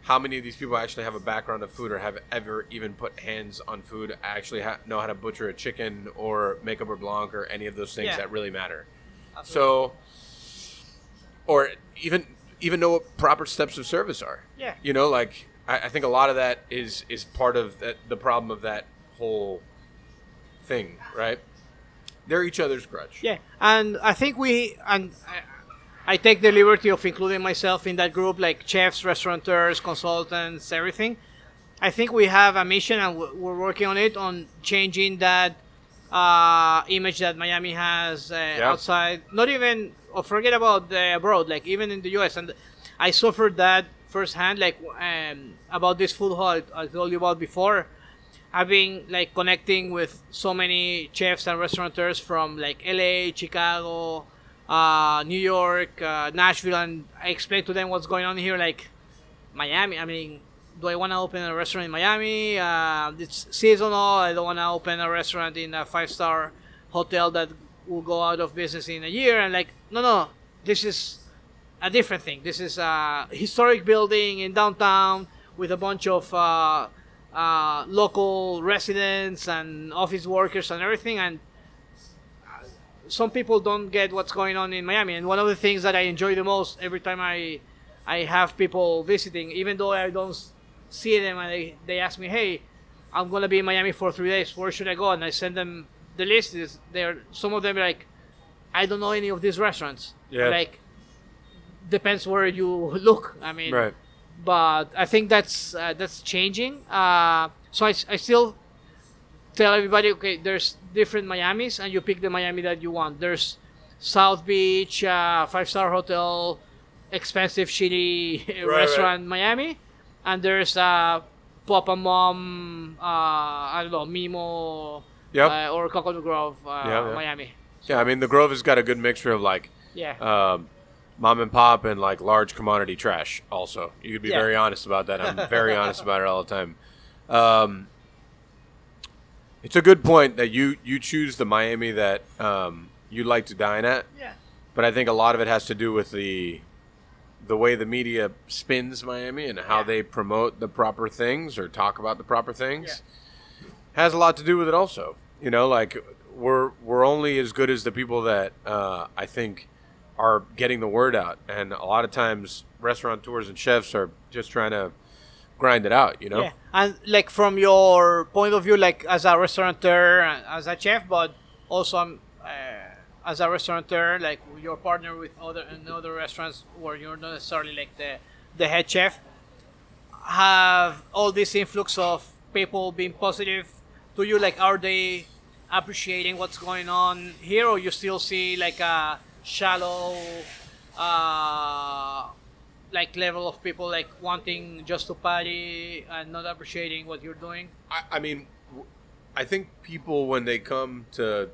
how many of these people actually have a background of food or have ever even put hands on food, actually know how to butcher a chicken or make a beurre blanc or any of those things that really matter. Absolutely. So, or even know what proper steps of service are. Yeah. You know, like I think a lot of that is part of the problem of that whole thing, right? They're each other's crutch. Yeah, and I think I take the liberty of including myself in that group, like chefs, restaurateurs, consultants, everything. I think we have a mission, and we're working on it, on changing that image that Miami has outside. Not even, or forget about abroad, like even in the U.S. And I suffered that firsthand, like about this food hall I told you about before. I've been like connecting with so many chefs and restaurateurs from like LA, Chicago, New York, Nashville, and I explain to them what's going on here, like Miami. I mean, do I want to open a restaurant in Miami? It's seasonal. I don't want to open a restaurant in a 5-star hotel that will go out of business in a year, and like, no, this is a different thing. This is a historic building in downtown with a bunch of local residents and office workers and everything, and some people don't get what's going on in Miami. And one of the things that I enjoy the most every time I have people visiting, even though I don't see them, and they ask me, hey, I'm going to be in Miami for 3 days, where should I go? And I send them the list. Some of them are like, I don't know any of these restaurants. Yeah. Like, depends where you look. I mean, Right. but I think that's changing. So I still tell everybody, okay, there's different Miamis, and you pick the Miami that you want. There's South Beach, 5-star hotel, expensive, shitty restaurant, Miami, and there's Pop and Mom, I don't know, Mimo, Yep. or Coconut Grove, Yeah. Miami. Yeah, I mean, the Grove has got a good mixture of like Yeah. mom and pop and like large commodity trash. Also, you could be Yeah. very honest about that. I'm very honest about it all the time. It's a good point that you choose the Miami that you like to dine at, Yeah. but I think a lot of it has to do with the way the media spins Miami and how Yeah. they promote the proper things or talk about the proper things. Has a lot to do with it also. You know, like we're only as good as the people that I think are getting the word out, and a lot of times restaurateurs and chefs are just trying to grind it out, you know. Yeah, and like from your point of view, like as a restaurateur, as a chef, but also as a restaurateur, like your partner with other restaurants where you're not necessarily like the head chef, have all this influx of people being positive to you. Like, are they appreciating what's going on here, or you still see like a shallow like level of people like wanting just to party and not appreciating what you're doing? I mean, I think people, when they come to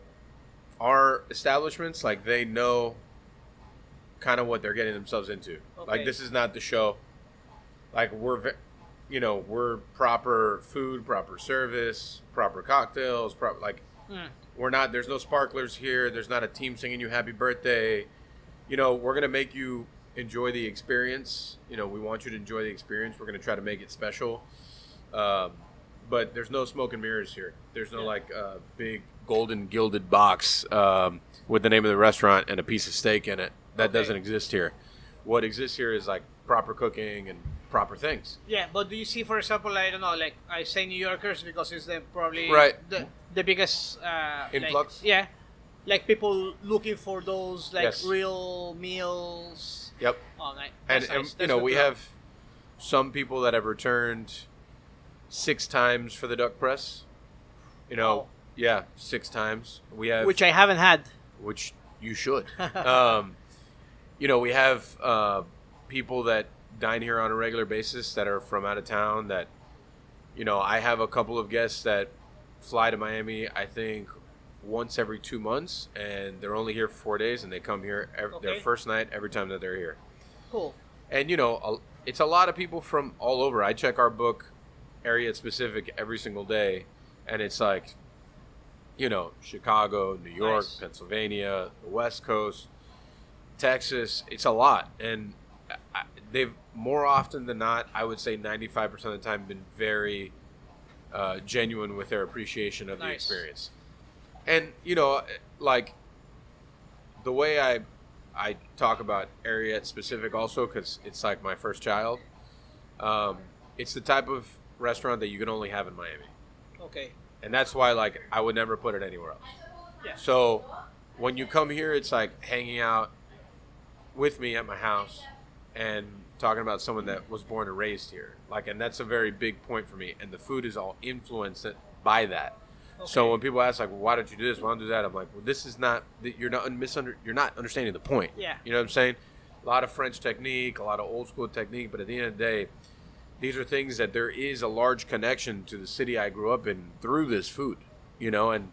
our establishments, like, they know kind of what they're getting themselves into. Okay. Like, this is not the show. Like, we're proper food, proper service, proper cocktails, we're not, there's no sparklers here. There's not a team singing you happy birthday. You know, we're going to make you enjoy the experience. You know, we want you to enjoy the experience. We're going to try to make it special. But there's no smoke and mirrors here. There's no big golden gilded box with the name of the restaurant and a piece of steak in it. That doesn't exist here. What exists here is like proper cooking and proper things. Yeah, but do you see, for example, I don't know, like I say New Yorkers because it's probably the biggest influx? Like, like people looking for those like Yes. real meals. Yep. Oh, nice. And, That's nice. you know, we have some people that have returned 6 times for the duck press. You know, 6 times. We have, which I haven't had. which you should. You know, we have people that dine here on a regular basis that are from out of town. That, you know, I have a couple of guests that fly to Miami, I think, once every 2 months, and they're only here for 4 days, and they come here their first night every time that they're here. Cool. And, you know, it's a lot of people from all over. I check our book, Ariete specific, every single day, and it's like, you know, Chicago, New York, Nice. Pennsylvania, the West Coast, Texas. It's a lot. And they've, more often than not, I would say 95% of the time, been very genuine with their appreciation of the Nice. experience. And, you know, like, the way I talk about Ariete specific also, because it's like my first child, it's the type of restaurant that you can only have in Miami. Okay. And that's why, like, I would never put it anywhere else. Yeah. So when you come here, it's like hanging out with me at my house and talking about someone that was born and raised here. Like, and that's a very big point for me. And the food is all influenced by that. So when people ask, like, well, why don't you do this? Why don't you do that? I'm like, well, this is not, you're not understanding the point. Yeah. You know what I'm saying? A lot of French technique, a lot of old school technique, but at the end of the day, these are things that there is a large connection to the city I grew up in through this food, you know. And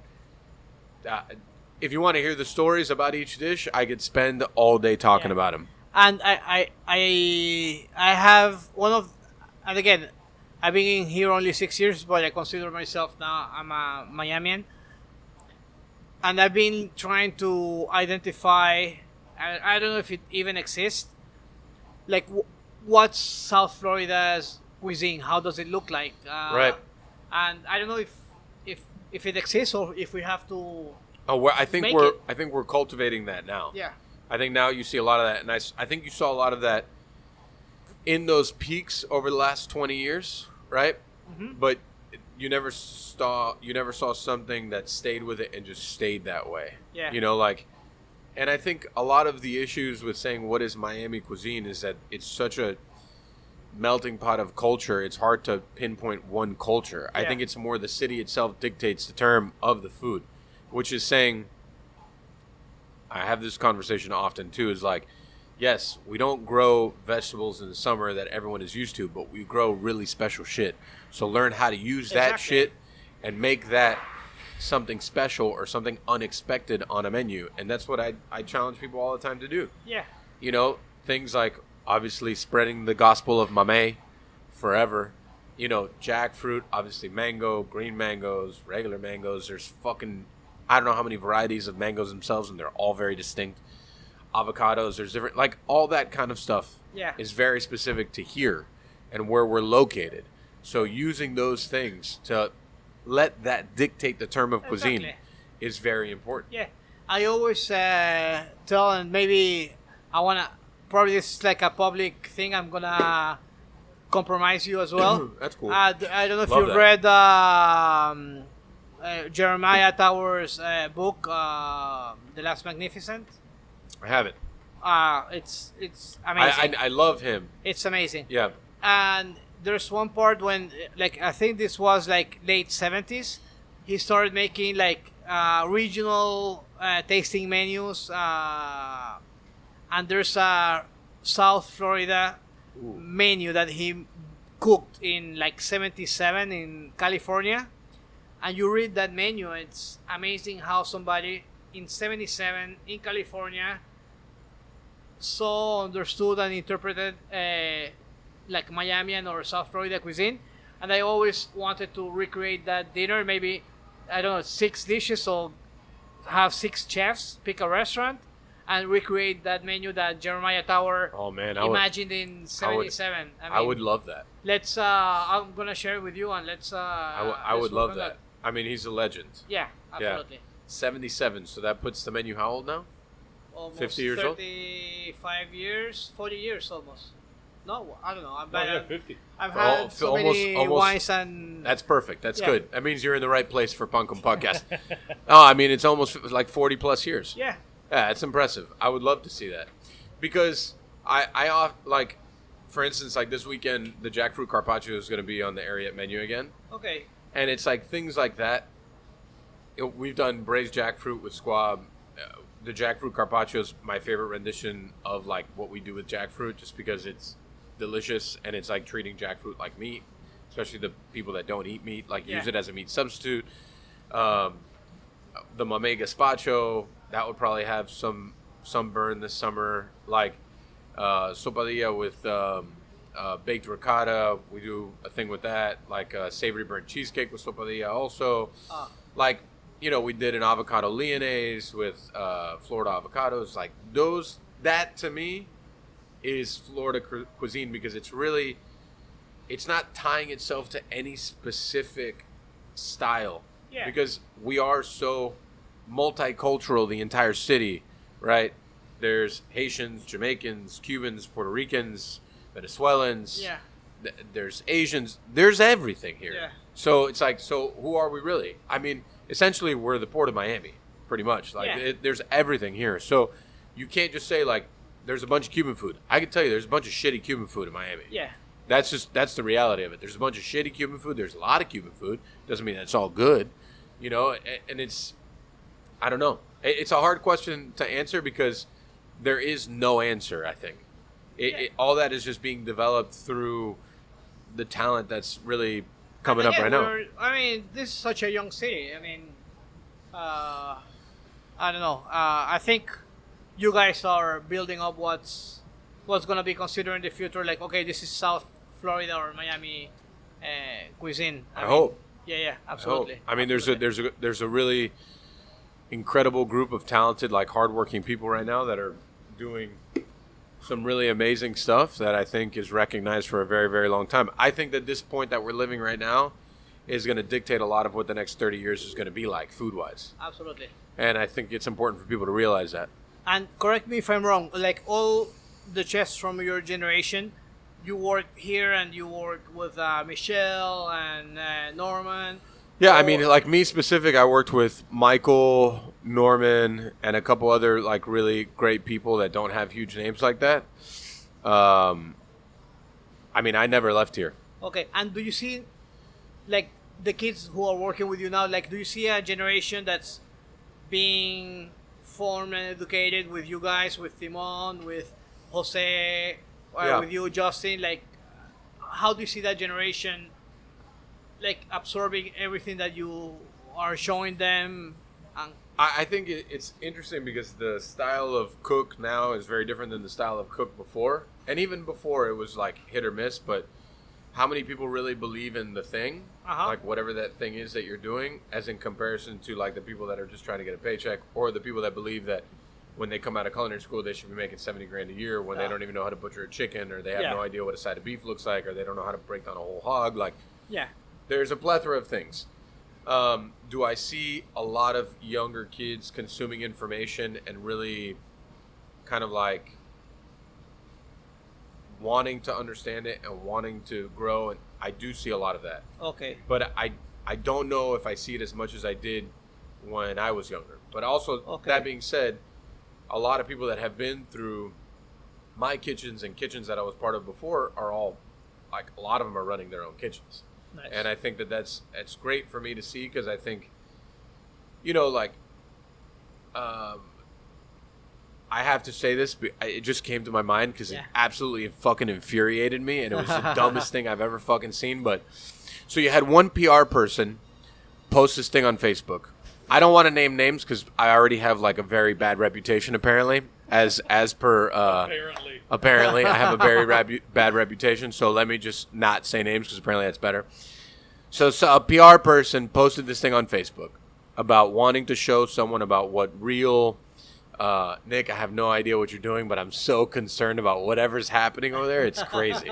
if you want to hear the stories about each dish, I could spend all day talking about them. And I have one of, and again, I've been here only 6 years, but I consider myself now, I'm a Miamian. and I've been trying to identify. I don't know if it even exists. Like, what's South Florida's cuisine? How does it look like? Right. And I don't know if it exists or if we have to. Oh, Make it. I think we're cultivating that now. Yeah. I think now you see a lot of that, and I think you saw a lot of that in those peaks over the last 20 years, right? Mm-hmm. But you never saw something that stayed with it and just stayed that way. Yeah. You know, like, and I think a lot of the issues with saying what is Miami cuisine is that it's such a melting pot of culture. It's hard to pinpoint one culture. I Yeah. think it's more the city itself dictates the term of the food, which is saying, I have this conversation often too, is like, yes, we don't grow vegetables in the summer that everyone is used to, but we grow really special shit. So learn how to use that Exactly. shit and make that something special or something unexpected on a menu. And that's what I challenge people all the time to do. Yeah. You know, things like obviously spreading the gospel of mamey forever. You know, jackfruit, obviously mango, green mangoes, regular mangoes. There's fucking, I don't know how many varieties of mangoes themselves, and they're all very distinct. Avocados, there's different, like all that kind of stuff Yeah. is very specific to here and where we're located. So using those things to let that dictate the term of cuisine Exactly. is very important. Yeah. I always tell, and maybe I wanna. Probably this is like a public thing. I'm gonna compromise you as well. That's cool. I don't know if Love you've that. read Jeremiah Tower's book, The Last Magnificent. I haven't. It's amazing. I love him. It's amazing. Yeah. And there's one part when, like, I think this was like late 70s, he started making like regional tasting menus, and there's a South Florida menu that he cooked in like 77 in California, and you read that menu, it's amazing how somebody in 77 in California so understood and interpreted like Miami or South Florida cuisine. And I always wanted to recreate that dinner, maybe, I don't know, 6 dishes, so have 6 chefs pick a restaurant and recreate that menu that Jeremiah Tower Oh man, imagined in 77. I would love that. Let's I'm gonna share it with you, and let's I would let's love work on that. I mean, he's a legend. Yeah, absolutely. 77, so that puts the menu how old now? Almost 50 years old? 35 years, 40 years almost. No, I don't know. Oh, yeah, 50. I've Oh, had so many almost- wines and That's perfect. That's Yeah. good. That means you're in the right place for Punkum Podcast. Oh, I mean, it's almost like 40 plus years. yeah, Yeah, it's impressive. I would love to see that. Because I like, for instance, like this weekend, the jackfruit carpaccio is going to be on the Ariete menu again. okay, And it's like things like that. We've done braised jackfruit with squab. The jackfruit carpaccio is my favorite rendition of like what we do with jackfruit, just because it's delicious and it's like treating jackfruit like meat, especially the people that don't eat meat, like use Yeah. it as a meat substitute. The mamey gazpacho, that would probably have some burn this summer. Like sopadilla with baked ricotta, we do a thing with that. Like savory burnt cheesecake with sopadilla also. Like, you know, we did an avocado lyonnaise with Florida avocados. Like those, that to me is Florida cuisine, because it's really, it's not tying itself to any specific style. Yeah. Because we are so multicultural, the entire city, right? There's Haitians, Jamaicans, Cubans, Puerto Ricans, Venezuelans. yeah, There's Asians. There's everything here. Yeah. So it's like, so who are we really? I mean, essentially, we're the Port of Miami, pretty much. Like, Yeah. there's everything here. So you can't just say, like, there's a bunch of Cuban food. I can tell you there's a bunch of shitty Cuban food in Miami. yeah, That's the reality of it. There's a bunch of shitty Cuban food. There's a lot of Cuban food. Doesn't mean that it's all good, you know. And it's, I don't know. It's a hard question to answer because there is no answer. I think all that is just being developed through the talent that's really coming up right now. I mean, this is such a young city. I mean, I don't know. I think you guys are building up what's gonna be considered in the future. Like, okay, this is South Florida or Miami cuisine. I mean, hope. Yeah, I hope. absolutely. I mean, there's a really incredible group of talented, like hardworking people right now that are doing some really amazing stuff that I think is recognized for a very, very long time. I think that this point that we're living right now is going to dictate a lot of what the next 30 years is going to be like food-wise. Absolutely. And I think it's important for people to realize that. And correct me if I'm wrong, like all the chefs from your generation, you work here and you work with Michelle and Norman. Yeah, I mean, like me specific, I worked with Michael, Norman, and a couple other like really great people that don't have huge names like that. I mean, I never left here. Okay, and do you see, like, the kids who are working with you now, like, do you see a generation that's being formed and educated with you guys, with Timon, with Jose, or with you, Justin? Like, how do you see that generation, like, absorbing everything that you are showing them? And I think it's interesting because the style of cook now is very different than the style of cook before. And even before, it was like hit or miss, but how many people really believe in the thing, like whatever that thing is that you're doing, as in comparison to like the people that are just trying to get a paycheck, or the people that believe that when they come out of culinary school they should be making $70,000 a year when they don't even know how to butcher a chicken, or they have no idea what a side of beef looks like, or they don't know how to break down a whole hog. Like, there's a plethora of things. Do I see a lot of younger kids consuming information and really kind of like wanting to understand it and wanting to grow? And I do see a lot of that. Okay. But I don't know if I see it as much as I did when I was younger. But also, that being said, a lot of people that have been through my kitchens and kitchens that I was part of before are all, like, a lot of them are running their own kitchens. Nice. And I think that's great for me to see, because I think, you know, like, I have to say this, but it just came to my mind because it absolutely fucking infuriated me, and it was the dumbest thing I've ever fucking seen. But so you had one PR person post this thing on Facebook. I don't want to name names because I already have like a very bad reputation, apparently, as per apparently I have a very bad reputation. So let me just not say names because apparently that's better. So a PR person posted this thing on Facebook about wanting to show someone about what real. Nick, I have no idea what you're doing, but I'm so concerned about whatever's happening over there. It's crazy.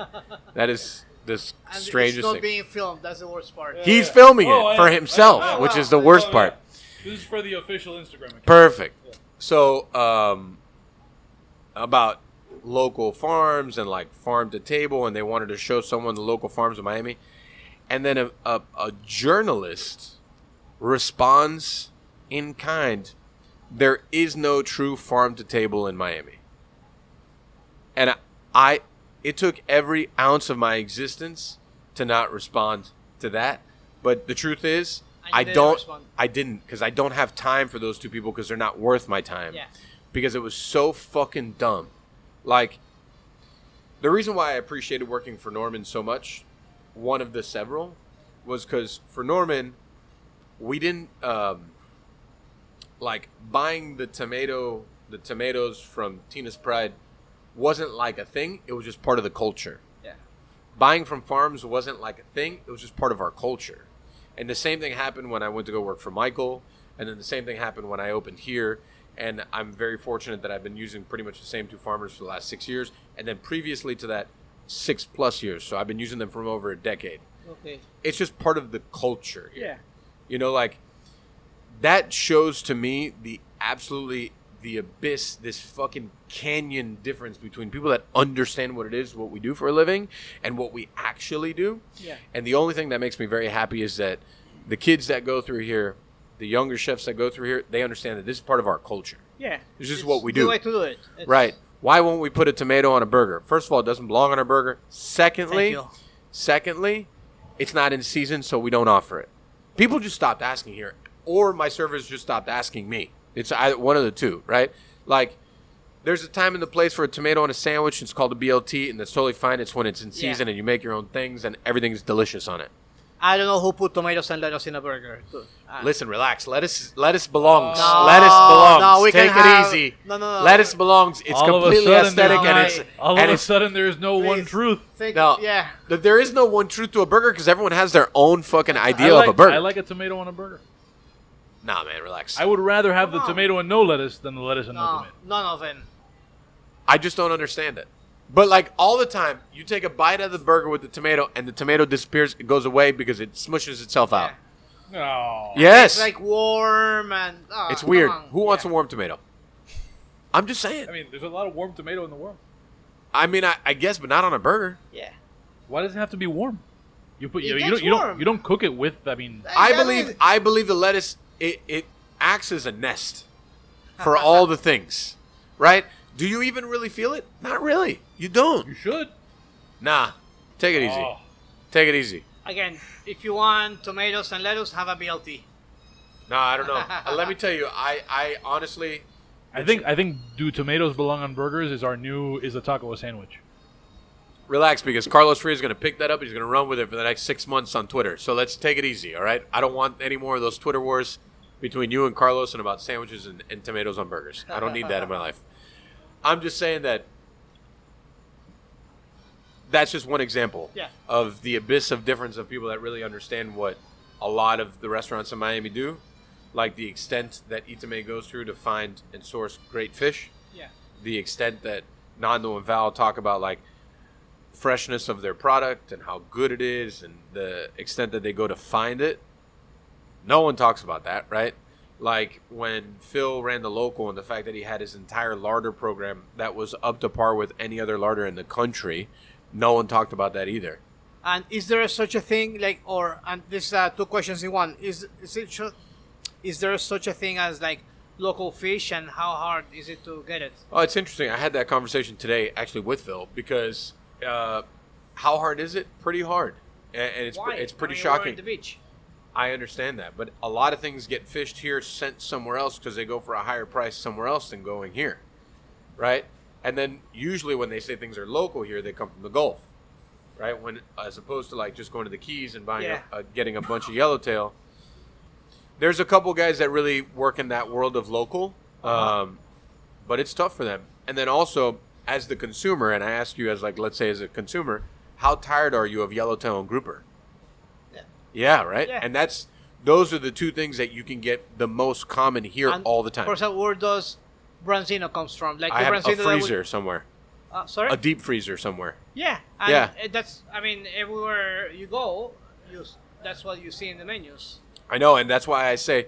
That is the strangest it's not thing. being filmed. That's the worst part. He's filming it for himself, which is the worst part. This is for the official Instagram account. Perfect. Yeah. So, about local farms and like farm to table, and they wanted to show someone the local farms of Miami. And then a journalist responds in kind, "There is no true farm to table in Miami." And it took every ounce of my existence to not respond to that. But the truth is, I didn't, because I don't have time for those two people, because they're not worth my time. Yeah. Because it was so fucking dumb. Like, the reason why I appreciated working for Norman so much, one of the several, was because for Norman, we didn't, like, buying the tomatoes from Tina's Pride wasn't like a thing. It was just part of the culture. Yeah. Buying from farms wasn't like a thing. It was just part of our culture. And the same thing happened when I went to go work for Michael. And then the same thing happened when I opened here. And I'm very fortunate that I've been using pretty much the same two farmers for the last 6 years. And then previously to that, 6+ years. So I've been using them for over a decade. Okay. It's just part of the culture here. Yeah. You know, like, that shows to me the abyss, this fucking canyon difference between people that understand what it is, what we do for a living, and what we actually do. Yeah. And the only thing that makes me very happy is that the kids that go through here, the younger chefs that go through here, they understand that this is part of our culture. Yeah. This is what we do. The way to do it. Right. Why won't we put a tomato on a burger? First of all, it doesn't belong on our burger. Secondly, it's not in season, so we don't offer it. People just stopped asking here, or my servers just stopped asking me. It's one of the two, right? Like, there's a time and the place for a tomato on a sandwich. It's called a BLT, and that's totally fine. It's when it's in season and you make your own things, and everything's delicious on it. I don't know who put tomatoes and lettuce in a burger. Listen, relax. Lettuce belongs. No, lettuce belongs. no, we Take can have, it easy. No. Lettuce belongs. It's completely aesthetic, all of a sudden there's no one truth. There is no one truth to a burger because everyone has their own fucking idea of a burger. I like a tomato on a burger. Nah, man, relax. I would rather have the Come on. tomato and no lettuce than the lettuce and no No, tomato. none of them. I just don't understand it. But like all the time, you take a bite of the burger with the tomato, and the tomato disappears. It goes away because it smushes itself out. No. Yes, It's like warm and. Oh, it's come weird. on. Who wants a warm tomato? I'm just saying. I mean, there's a lot of warm tomato in the world. I guess, but not on a burger. Yeah. Why does it have to be warm? You put It you gets don't warm. you don't cook it with. I mean, I believe the lettuce it acts as a nest for all the things, right? Do you even really feel it? Not really. You don't. you should. Nah. Take it easy. Oh. Take it easy. Again, if you want tomatoes and lettuce, have a BLT. No, I don't know. Let me tell you, I honestly, I think do tomatoes belong on burgers is a taco a sandwich. relax because Carlos Freire is going to pick that up. He's going to run with it for the next 6 months on Twitter. So let's take it easy, all right? I don't want any more of those Twitter wars between you and Carlos and about sandwiches and tomatoes on burgers. I don't need that in my life. I'm just saying that's just one example of the abyss of difference of people that really understand what a lot of the restaurants in Miami do, like the extent that Itame goes through to find and source great fish, the extent that Nando and Val talk about like freshness of their product and how good it is, and the extent that they go to find it. No one talks about that, right? Like when Phil ran the local and the fact that he had his entire larder program that was up to par with any other larder in the country, no one talked about that either. And is there such a thing and this two questions in one? Is there such a thing as like local fish, and how hard is it to get it? Oh, it's interesting. I had that conversation today actually with Phil because how hard is it? Pretty hard, and it's Why? it's pretty I mean, shocking. we're at the beach. I understand that, but a lot of things get fished here, sent somewhere else because they go for a higher price somewhere else than going here, right? And then usually when they say things are local here, they come from the Gulf, right? When as opposed to like just going to the Keys and buying getting a bunch of yellowtail. There's a couple guys that really work in that world of local, but it's tough for them. And then also as the consumer, and I ask you as like let's say as a consumer, how tired are you of yellowtail and grouper? Yeah, right? Yeah. And those are the two things that you can get the most common here And all the time. For example, where does branzino comes from? Like I the have branzino a freezer somewhere. Sorry? A deep freezer somewhere. Yeah. And Yeah. That's, I mean, everywhere you go, that's what you see in the menus. I know, and that's why I say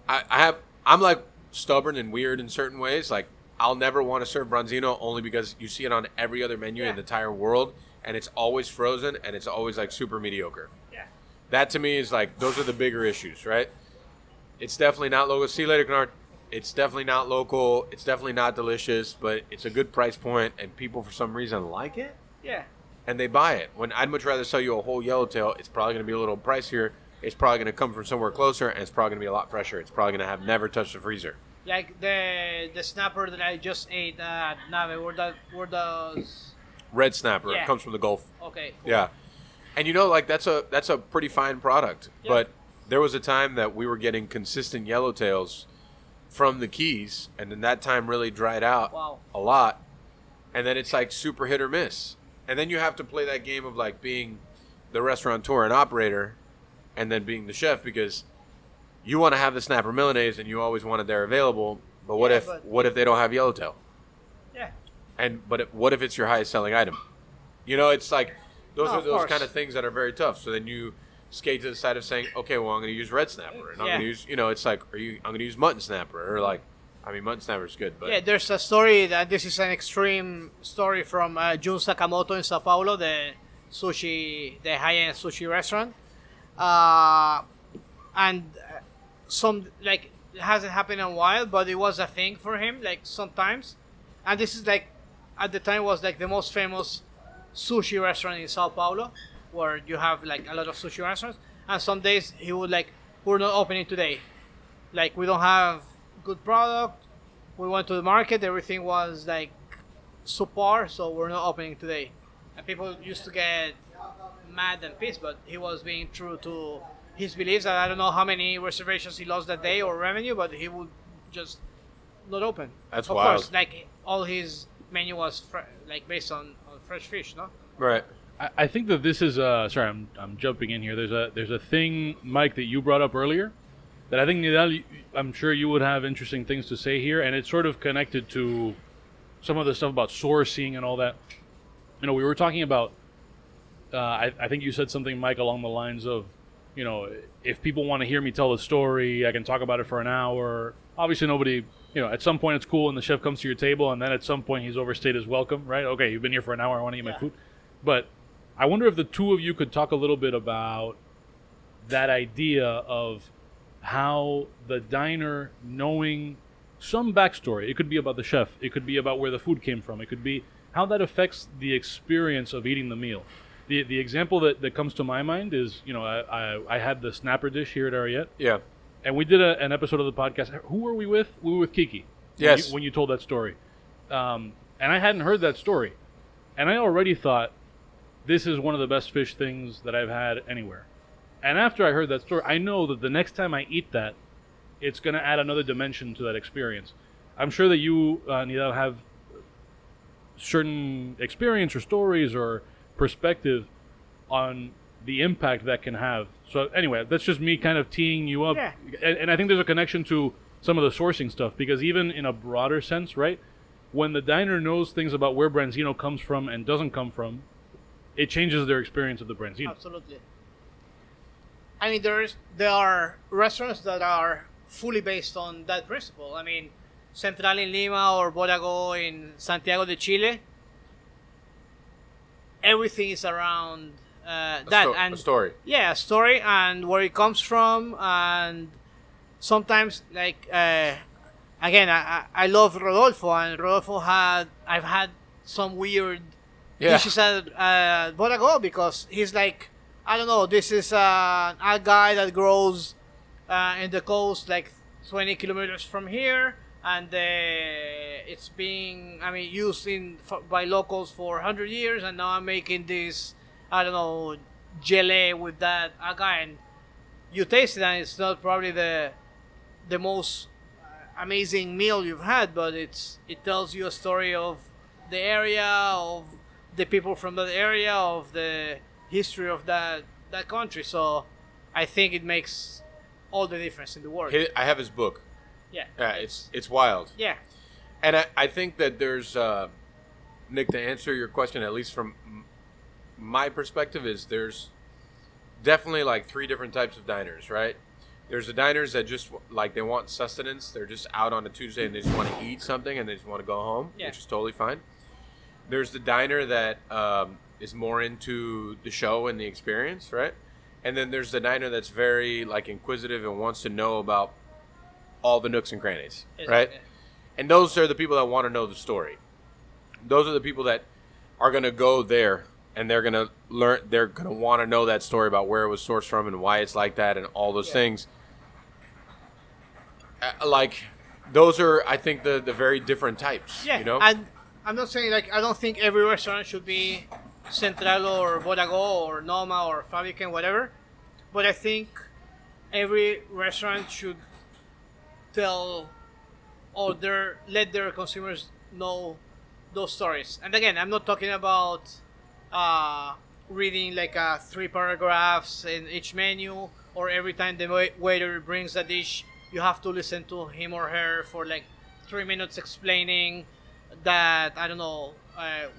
I'm like stubborn and weird in certain ways. Like I'll never want to serve branzino only because you see it on every other menu in the entire world, and it's always frozen and it's always like super mediocre. Yeah. That to me is like, those are the bigger issues, right? It's definitely not local. See you later, Kennard. It's definitely not local. It's definitely not delicious, but it's a good price point, and people for some reason like it, Yeah. and they buy it. When I'd much rather sell you a whole yellowtail, it's probably going to be a little pricier. It's probably going to come from somewhere closer, and it's probably going to be a lot fresher. It's probably going to have never touched the freezer. Like the snapper that I just ate at Nave, where does... Red snapper. Yeah. It comes from the Gulf. Okay. Cool. Yeah. And you know, like that's a pretty fine product. Yeah. But there was a time that we were getting consistent yellowtails from the Keys, and then that time really dried out a lot. And then it's like super hit or miss. And then you have to play that game of like being the restaurateur and operator and then being the chef, because you want to have the snapper Milanese and you always want it there available. But what if they don't have yellowtail? Yeah. What if it's your highest selling item? You know, it's like those are of those course. kind of things that are very tough. So then you skate to the side of saying, okay, well, I'm going to use red snapper, and I'm going to use, it's like, I'm going to use mutton snapper, or like, I mean, mutton snapper is good, but Yeah, there's a story that this is an extreme story from Jun Sakamoto in Sao Paulo, the high-end sushi restaurant, and some like it hasn't happened in a while, but it was a thing for him, like sometimes, and this is like at the time was like the most famous sushi restaurant in Sao Paulo, where you have like a lot of sushi restaurants, and some days he would like, we're not opening today, like we don't have good product, we went to the market, everything was like subpar, so we're not opening today. And people used to get mad and pissed, but he was being true to his beliefs, and I don't know how many reservations he lost that day or revenue, but he would just not open. That's of wild. course, like all his menu was like based on fresh fish, no? right. I think that this is sorry, I'm jumping in here. There's a thing, Mike, that you brought up earlier, that I think, Nidal, I'm sure you would have interesting things to say here, and it's sort of connected to some of the stuff about sourcing and all that. You know, we were talking about, I think you said something, Mike, along the lines of, you know, if people want to hear me tell a story, I can talk about it for an hour. Obviously, nobody, you know, at some point it's cool and the chef comes to your table, and then at some point he's overstayed his welcome, right? Okay, you've been here for an hour, I want to eat my food. But I wonder if the two of you could talk a little bit about that idea of how the diner knowing some backstory. It could be about the chef. It could be about where the food came from. It could be how that affects the experience of eating the meal. The example that comes to my mind is, you know, I had the snapper dish here at Ariete. Yeah. And we did an episode of the podcast. Who were we with? We were with Kiki. Yes. When you told that story. And I hadn't heard that story. And I already thought, this is one of the best fish things that I've had anywhere. And after I heard that story, I know that the next time I eat that, it's going to add another dimension to that experience. I'm sure that you, Nidal, have certain experience or stories or perspective on the impact that can have. So anyway, that's just me kind of teeing you up. Yeah. And I think there's a connection to some of the sourcing stuff, because even in a broader sense, right, when the diner knows things about where Branzino comes from and doesn't come from, it changes their experience of the Branzino. Absolutely. I mean, there are restaurants that are fully based on that principle. I mean, Central in Lima or Borago in Santiago de Chile, everything is around A story. Yeah, a story and where it comes from, and sometimes like again, I love Rodolfo, and I've had some weird dishes at Borago because he's like, I don't know, this is a guy that grows in the coast like 20 kilometers from here, and it's being, I mean, used by locals for 100 years, and now I'm making this, I don't know, jelly with that agave, and you taste it, and it's not probably the most amazing meal you've had, but it tells you a story of the area, of the people from that area, of the history of that country. So I think it makes all the difference in the world. I have his book. Yeah. It's wild. Yeah. And I think that there's, Nick, to answer your question, at least from my perspective, is there's definitely like three different types of diners, right? There's the diners that just, like, they want sustenance. They're just out on a Tuesday and they just want to eat something and they just want to go home, which is totally fine. There's the diner that is more into the show and the experience, right? And then there's the diner that's very, like, inquisitive and wants to know about all the nooks and crannies, right? Yeah. And those are the people that want to know the story. Those are the people that are going to go there and they're going to learn. They're going to want to know that story about where it was sourced from and why it's like that and all those things. Like, those are, I think, the very different types. Yeah, you know? And I'm not saying, like, I don't think every restaurant should be Central or Borago or Noma or Fabrican, whatever. But I think every restaurant should tell or let their consumers know those stories. And again, I'm not talking about reading like 3 paragraphs in each menu, or every time the waiter brings a dish, you have to listen to him or her for like 3 minutes explaining that, I don't know,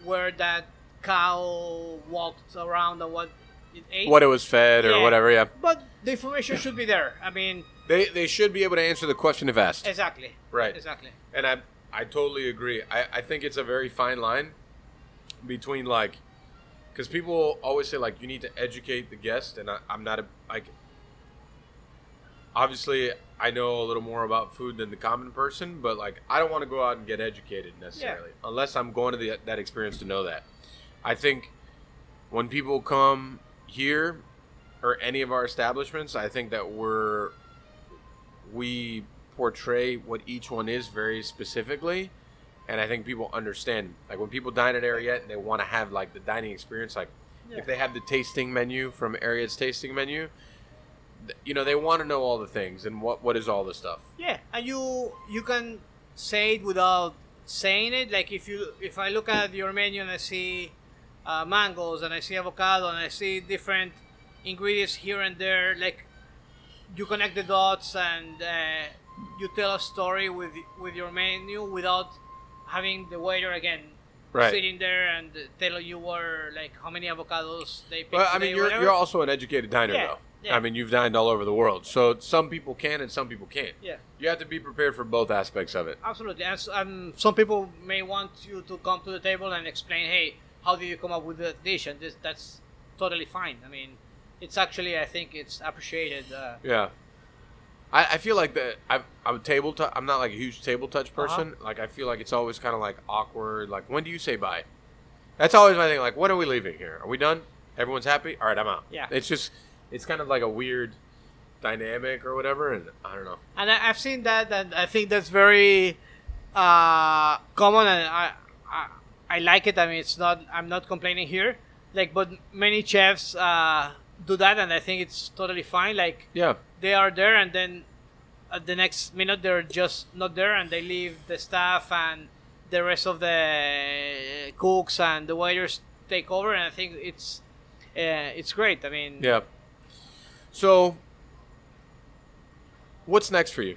where that cow walked around and what it ate. What it was fed or whatever, yeah. But the information should be there. I mean, they should be able to answer the question if asked. Exactly. Right. Exactly. And I totally agree. I think it's a very fine line between, like, because people always say, like, you need to educate the guest, and I'm not obviously I know a little more about food than the common person, but, like, I don't want to go out and get educated necessarily, unless I'm going to that experience to know that. I think when people come here or any of our establishments, I think that we portray what each one is very specifically, and I think people understand. Like, when people dine at Ariete and they want to have, like, the dining experience, like, if they have the tasting menu from Ariete's tasting menu, you know, they want to know all the things and what is all the stuff. Yeah, and you can say it without saying it. Like, if I look at your menu and I see mangoes and I see avocado and I see different ingredients here and there, like, you connect the dots and you tell a story with your menu without having the waiter again Right. sitting there and tell you like how many avocados they picked. Well, I today, mean, whatever. you're also an educated diner, Yeah, though. yeah. I mean, you've dined all over the world, so some people can and some people can't. Yeah. You have to be prepared for both aspects of it. Absolutely. And some people may want you to come to the table and explain, hey, how did you come up with that dish? And that's totally fine. I mean, it's actually, I think it's appreciated. Yeah. I feel like that I'm a table touch. I'm not like a huge table touch person. Like I feel like it's always kind of like awkward. Like when do you say bye? That's always my thing. Like when are we leaving here? Are we done? Everyone's happy? All right, I'm out. Yeah. It's kind of like a weird dynamic or whatever, and I don't know. And I've seen that, and I think that's very common, and I like it. I mean, I'm not complaining here. Like, but many chefs do that, and I think it's totally fine. Like, Yeah. they are there, and then at the next minute they're just not there, and they leave the staff and the rest of the cooks and the waiters take over, and I think it's great. I mean, Yeah. So, what's next for you?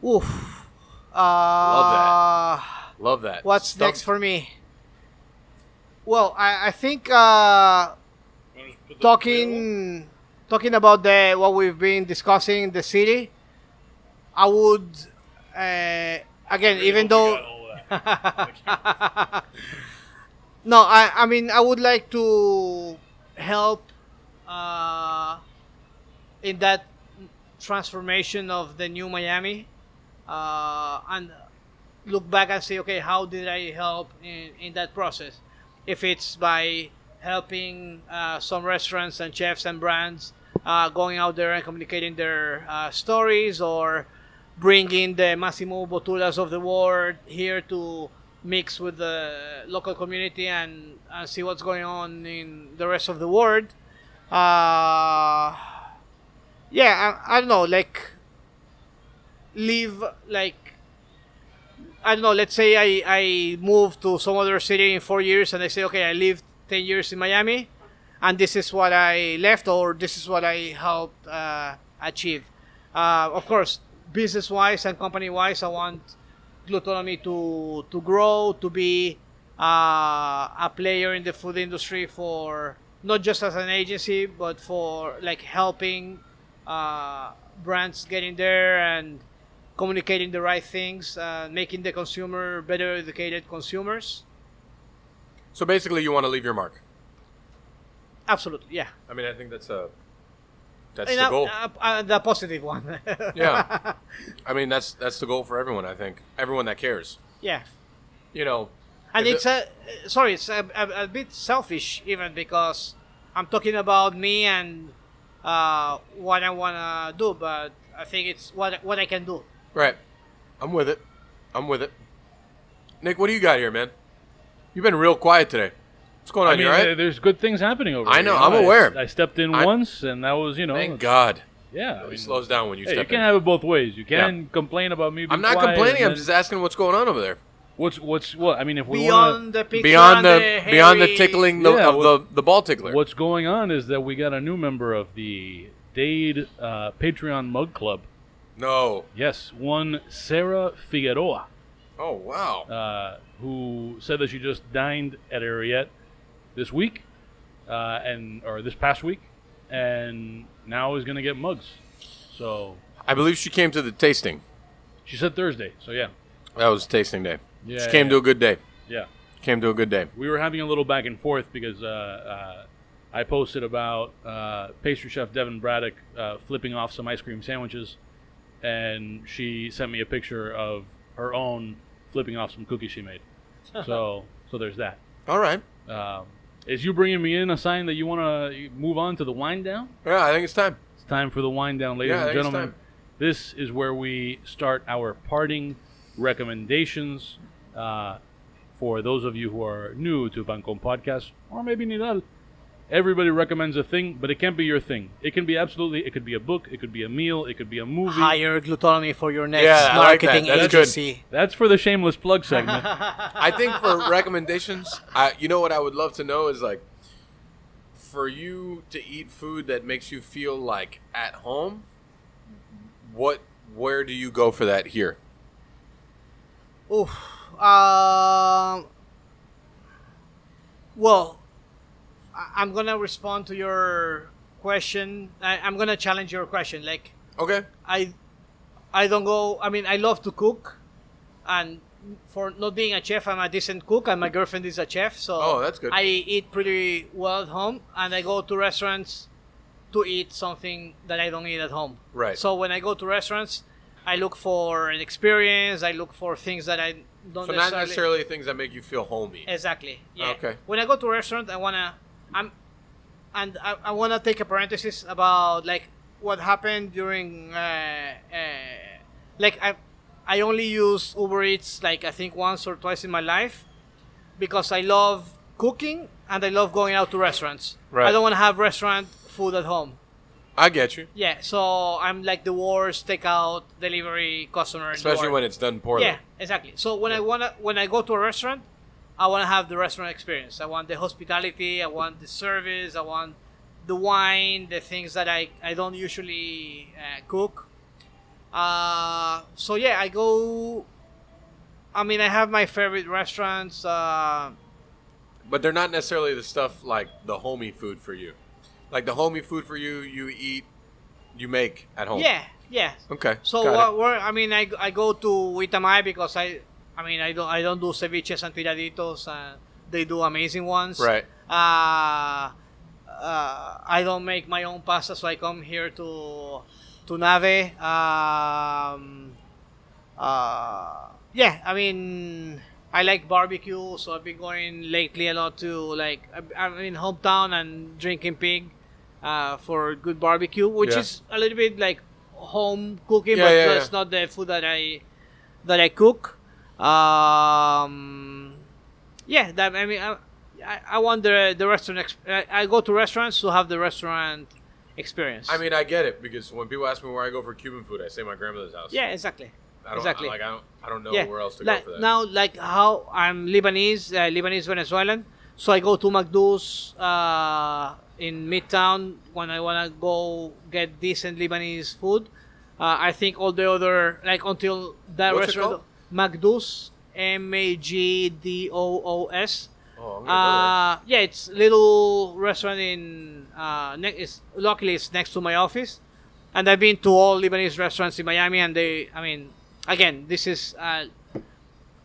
oof. Love that. What's Stuff- next for me? Well, I think talking about what we've been discussing in the city, I would again, even though no, I mean I would like to help in that transformation of the new Miami, and look back and say, okay, how did I help in that process? If it's by helping some restaurants and chefs and brands going out there and communicating their stories, or bringing the Massimo Bottulas of the world here to mix with the local community and see what's going on in the rest of the world. Yeah, I don't know, like, live, like, I don't know, let's say I move to some other city in 4 years and I say, okay, I lived 10 years in Miami and this is what I left, or this is what I helped achieve. Of course, business-wise and company-wise, I want Gluttonomy to grow, to be a player in the food industry, for not just as an agency, but for like helping brands getting there and communicating the right things, making the consumer better educated consumers. So basically, you want to leave your mark. Absolutely, yeah. I mean, I think that's the And goal. the positive one. Yeah. I mean, that's the goal for everyone. I think everyone that cares. Yeah. You know. And if it's a bit selfish, even, because I'm talking about me and what I want to do, but I think it's what I can do. Right. I'm with it. Nick, what do you got here, man? You've been real quiet today. What's going on? I mean, You all right? there's good things happening over I here. know, you I'm aware. I stepped in once, and that was, Thank God. Yeah. I He mean, slows down when you hey, you step can't in. have it both ways. You can complain about me being I'm not quiet, complaining. and I'm then just asking what's going on over there. What's what? I mean, if we Beyond want the picture Beyond and the the beyond the hairy- tickling Yeah, of the ball tickler. what's going on is that we got a new member of the DADE Patreon Mug Club. No. Yes, one Sarah Figueroa, Oh wow. who said that she just dined at Ariete this week, or this past week, and now is going to get mugs. So I believe she came to the tasting. she said Thursday. So yeah, That was tasting day. Yeah, She came yeah. to a good day. yeah. Came to a good day. We were having a little back and forth because I posted about pastry chef Devin Braddock flipping off some ice cream sandwiches, and she sent me a picture of her own flipping off some cookies she made. So there's that. All right. Is you bringing me in a sign that you want to move on to the wind down? Yeah, I think it's time. It's time for the wind down, ladies Yeah, I and think it's gentlemen. time. This is where we start our parting recommendations. For those of you who are new to Pancon Podcast, or maybe Nidal, everybody recommends a thing, but it can't be your thing. It can be it could be a book, it could be a meal, it could be a movie. Hire Gluttonomy for your next Yeah, I like that. marketing That's good. agency. That's for the shameless plug segment. I think for recommendations, you know what I would love to know is like for you to eat food that makes you feel like at home, where do you go for that here? Oof. Well, I'm gonna respond to your question. I'm gonna challenge your question. Like, Okay. I don't go. I mean, I love to cook, and for not being a chef, I'm a decent cook, and my girlfriend is a chef, so Oh, that's good. I eat pretty well at home, and I go to restaurants to eat something that I don't eat at home. Right. So when I go to restaurants, I look for an experience. I look for things that I don't So not necessarily things that make you feel homey. Exactly. Yeah. Okay. When I go to a restaurant, I wanna take a parenthesis about like what happened during like I only use Uber Eats like I think once or twice in my life because I love cooking and I love going out to restaurants. Right. I don't want to have restaurant food at home. I get you. Yeah, so I'm like the worst takeout delivery customer. in the Especially world. when it's done poorly. Yeah, exactly. So when I go to a restaurant, I wanna have the restaurant experience. I want the hospitality. I want the service. I want the wine, the things that I don't usually cook. So yeah, I go. I mean, I have my favorite restaurants. But they're not necessarily the stuff like the homey food for you. Like the homey food for you, you make at home. Yeah, yeah. Okay. So got it. I go to Itamay because I don't do ceviches and tiraditos. They do amazing ones. Right. I don't make my own pasta, so I come here to Nave. Yeah, I mean, I like barbecue, so I've been going lately a lot to like I'm in hometown and drinking pig for good barbecue, which Yeah. is a little bit like home cooking, Yeah, but yeah, that's not the food that I cook. Yeah, that I mean, I want the restaurant. I go to restaurants to have the restaurant experience. I mean, I get it because when people ask me where I go for Cuban food, I say my grandmother's house. yeah, exactly. I don't exactly. I don't know Yeah, where else to like, go for that. now, like how I'm Lebanese Venezuelan, so I go to McDo's in Midtown when I wanna go get decent Lebanese food. I think all the other like until that What's it restaurant, McDo's, MAGDOOS. Oh, I'm gonna Yeah, it's little restaurant in luckily it's next to my office, and I've been to all Lebanese restaurants in Miami, and again, this is a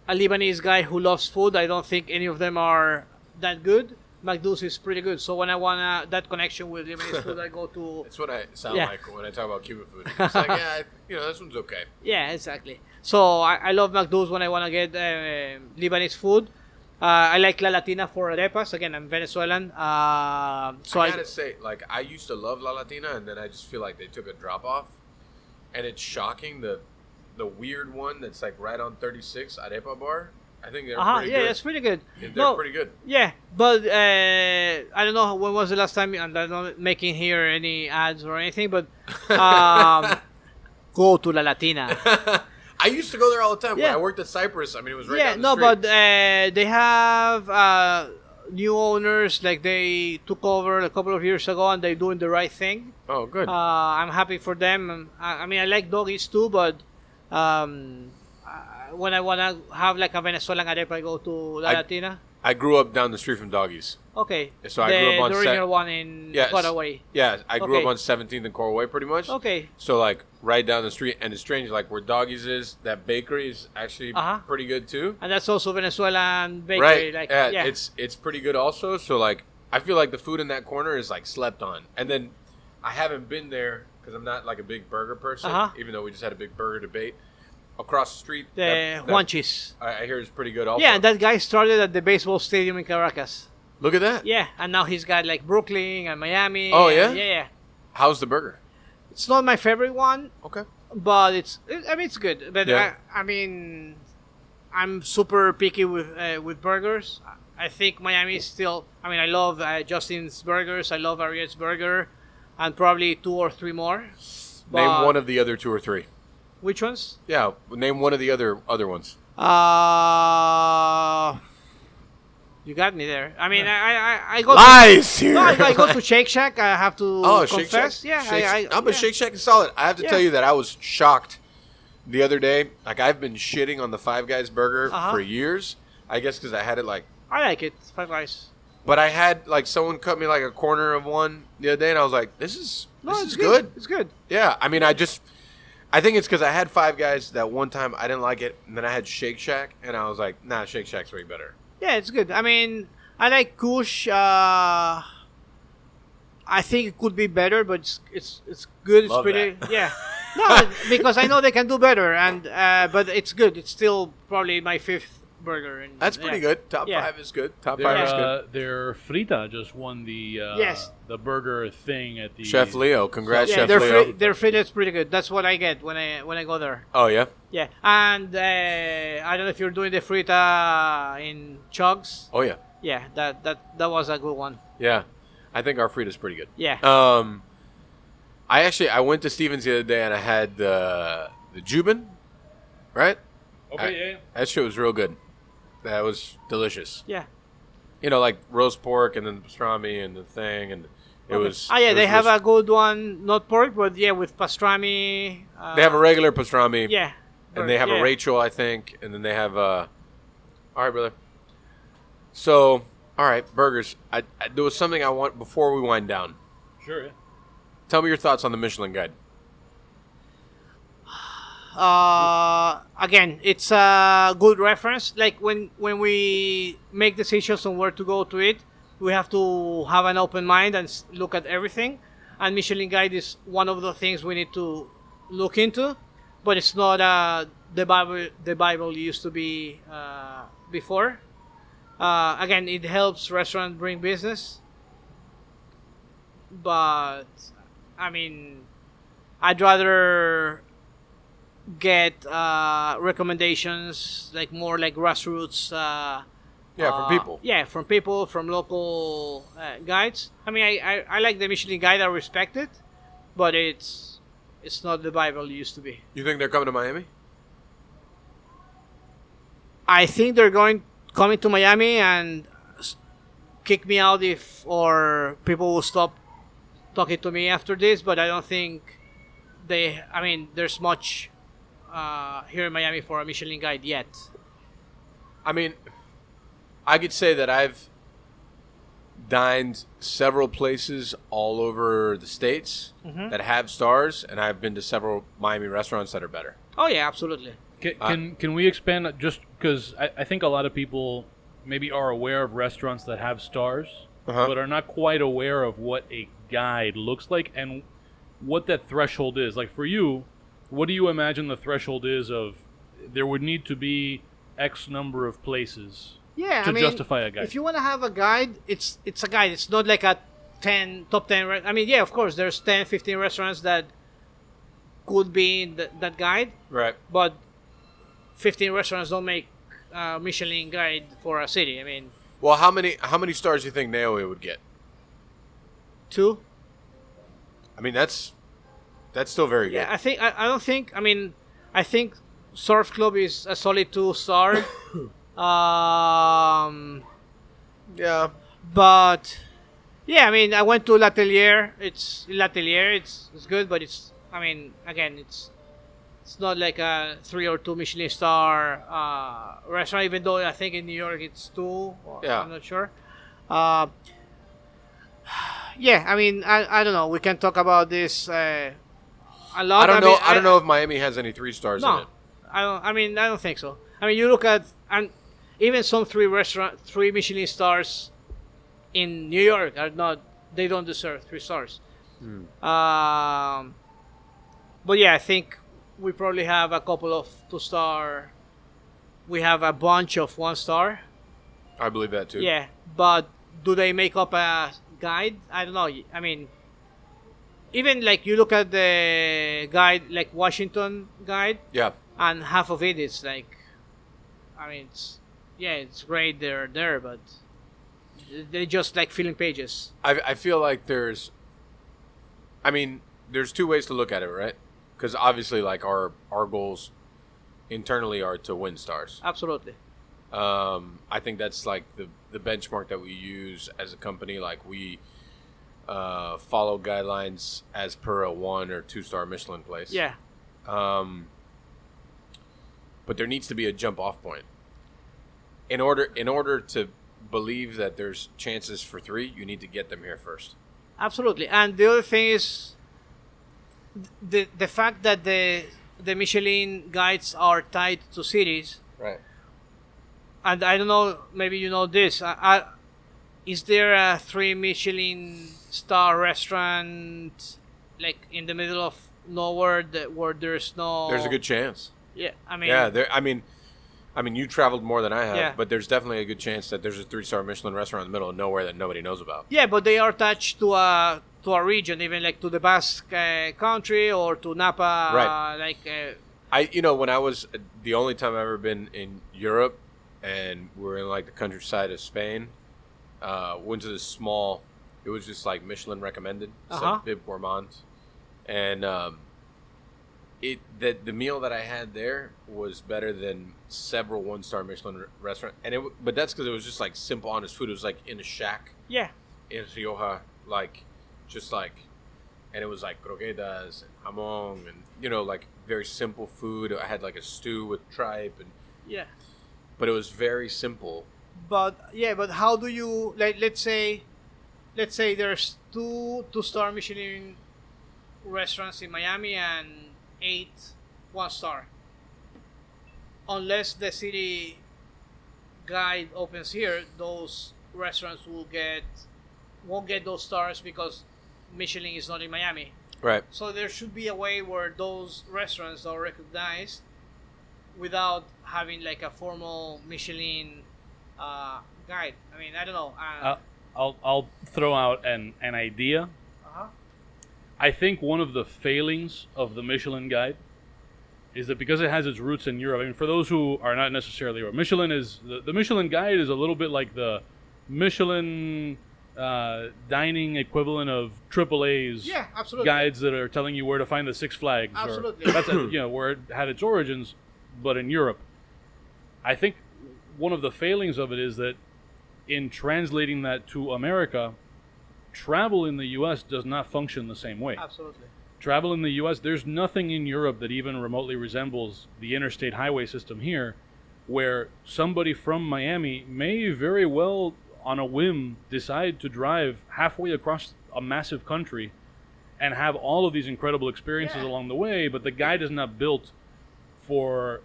Lebanese guy who loves food. I don't think any of them are that good. McDo's is pretty good. So when I want that connection with Lebanese food, I go to. That's what I sound Yeah. like when I talk about Cuban food. It's like, yeah, this one's okay. Yeah, exactly. So I love McDo's when I want to get Lebanese food. I like La Latina for arepas. Again, I'm Venezuelan. So I gotta say, like, I used to love La Latina, and then I just feel like they took a drop off, and it's shocking the weird one that's like right on 36 arepa bar. I think they're pretty yeah, good. it's pretty good. They're pretty good. Yeah, but I don't know when was the last time, and I'm not making here any ads or anything, but go to La Latina. I used to go there all the time. Yeah. When I worked at Cypress, I mean, it was right Yeah, down the no, street. but they have new owners. Like they took over a couple of years ago, and they're doing the right thing. Oh, good. I'm happy for them. I mean, I like doggies too, but when I wanna have like a Venezuelan arepa, I go to La Latina. I grew up down the street from Doggies. Okay. So I grew up on the original one in Yes. Caraway. Yeah, I grew Okay. up on 17th and Coral Way pretty much. Okay. So, like, right down the street. And it's strange, like, where Doggies is, that bakery is actually Uh-huh. pretty good, too. And that's also Venezuelan bakery. Right. Like, yeah, it's pretty good also. So, like, I feel like the food in that corner is, like, slept on. And then I haven't been there because I'm not, like, a big burger person, Uh-huh. even though we just had a big burger debate. Across the street, the Juanchis. I hear is pretty good also. Yeah, and that guy started at the baseball stadium in Caracas. Look at that. Yeah, and now he's got like Brooklyn and Miami. Oh, and- yeah? Yeah. How's the burger? It's not my favorite one, Okay. but it's good. But Yeah. I mean, I'm super picky with burgers. I think Miami is still. I mean, I love Justin's burgers. I love Ariete's burger, and probably 2 or 3 more. Name But- one of the other 2 or 3. Which ones? Yeah, name one of the other ones. You got me there. I mean, I go Lies to, here. no, I go to Shake Shack. I have to Shake confess. Shack. Yeah, No, but Shake Shack is solid. I have to tell you that I was shocked the other day. Like, I've been shitting on the Five Guys burger for years. I guess because I had it like. I like it. Five Guys. But I had like someone cut me like a corner of one the other day, and I was like, "This is good. It's good. Yeah, I mean, I think it's because I had Five Guys that one time I didn't like it, and then I had Shake Shack, and I was like, "Nah, Shake Shack's way better." Yeah, it's good. I mean, I like Kush. I think it could be better, but it's good. It's Love pretty. that. Yeah. No, because I know they can do better, and but it's good. It's still probably my fifth burger. And, That's pretty good. Top 5 is good. Top 5 is good. Their frita just won the the burger thing at the Chef Leo, congrats, yeah, Chef Leo. their frita is pretty good. That's what I get when I go there. Oh yeah. Yeah, and I don't know if you're doing the frita in chugs. Oh yeah. Yeah, that was a good one. Yeah, I think our frita's pretty good. Yeah. I went to Stevens the other day and I had the Jubin, right? Okay, That shit was real good. That was delicious. Yeah. You know, like roast pork and then the pastrami and the thing, and it was. Oh yeah, they have delicious. a good one, not pork, but yeah, with pastrami. They have a regular pastrami. Yeah. And they have a Rachel, I think, and then they have all right, brother. So, all right, burgers. There was something I want before we wind down. Sure. Yeah. Tell me your thoughts on the Michelin Guide. Again, it's a good reference. Like when we make decisions on where to go to eat, we have to have an open mind and look at everything. And Michelin Guide is one of the things we need to look into, but it's not the Bible used to be before. Again, it helps restaurants bring business, but I mean, I'd rather get recommendations like more like grassroots. From people. Yeah, from people, from local guides. I mean, I like the Michelin Guide. I respect it, but it's not the Bible used to be. You think they're coming to Miami? I think they're coming to Miami and kick me out or people will stop talking to me after this. But I don't think there's much here in Miami for a Michelin Guide yet. I mean, I could say that I've dined several places all over the states that have stars, and I've been to several Miami restaurants that are better. Oh yeah, absolutely. Can we expand just because I think a lot of people maybe are aware of restaurants that have stars, but are not quite aware of what a guide looks like and what that threshold is. Like for you, what do you imagine the threshold is of there would need to be X number of places to justify a guide? If you want to have a guide, it's a guide. It's not like a top 10. I mean, yeah, of course, there's 10, 15 restaurants that could be in that guide. Right. But 15 restaurants don't make Michelin Guide for a city. I mean, well, how many stars do you think Naomi would get? 2. I mean, that's still very good. Yeah, I think I don't think. I mean, I think Surf Club is a solid 2-star. Yeah. But yeah, I mean, I went to L'Atelier. It's good, but it's. I mean, again, it's not like a 3 or 2 Michelin star restaurant. Even though I think in New York it's 2. Yeah. I'm not sure. Yeah, I mean, I don't know. We can talk about this a lot. I don't know if Miami has any 3 stars in it. I don't think so. I mean, you look at and even some 3 Michelin stars in New York are not. They don't deserve 3 stars. But yeah, I think we probably have a couple of 2-star. We have a bunch of 1-star. I believe that too. Yeah, but do they make up a guide? I don't know. I mean, even like you look at the guide, like Washington guide. Yeah. And half of it is like, I mean, it's great they're there, but they just like filling pages. I feel like there's 2 ways to look at it, right? Because obviously, like our goals internally are to win stars. Absolutely. I think that's like the benchmark that we use as a company. Like we follow guidelines as per a 1 or 2-star Michelin place. Yeah. But there needs to be a jump off point. In order to believe that there's chances for 3, you need to get them here first. Absolutely. And the other thing is the fact that the Michelin guides are tied to cities. Right. And I don't know, maybe you know this. Is there a 3 Michelin star restaurant like in the middle of nowhere where there's no? There's a good chance. Yeah, I mean. Yeah, I mean, you traveled more than I have, Yeah. but there's definitely a good chance that there's a 3-star Michelin restaurant in the middle of nowhere that nobody knows about. Yeah, but they are attached to a region, even like to the Basque country or to Napa. Right. When I was the only time I've ever been in Europe, and we're in like the countryside of Spain, went to this small. It was just like Michelin recommended, some Bib Gourmand, and the meal that I had there was better than several 1-star Michelin restaurants, but that's because it was just like simple, honest food. It was like in a shack. Yeah. In Rioja, and it was like croquetas and jamón and like very simple food. I had like a stew with tripe Yeah. but it was very simple. But how do you let's say there's 2-star Michelin restaurants in Miami and 8 1-star. Unless the city guide opens here, those restaurants won't get those stars because Michelin is not in Miami. Right. So there should be a way where those restaurants are recognized without having like a formal Michelin guide. I mean, I don't know. I'll throw out an idea. I think one of the failings of the Michelin Guide is that because it has its roots in Europe. I mean, for those who are not necessarily aware, the Michelin Guide is a little bit like the Michelin dining equivalent of AAA's Yeah, absolutely. guides that are telling you where to find the Six Flags. Absolutely. That's where it had its origins, but in Europe. I think one of the failings of it is that in translating that to America, travel in the U.S. does not function the same way. Absolutely. Travel in the U.S., there's nothing in Europe that even remotely resembles the interstate highway system here, where somebody from Miami may very well, on a whim, decide to drive halfway across a massive country and have all of these incredible experiences along the way, but the guide is not built for,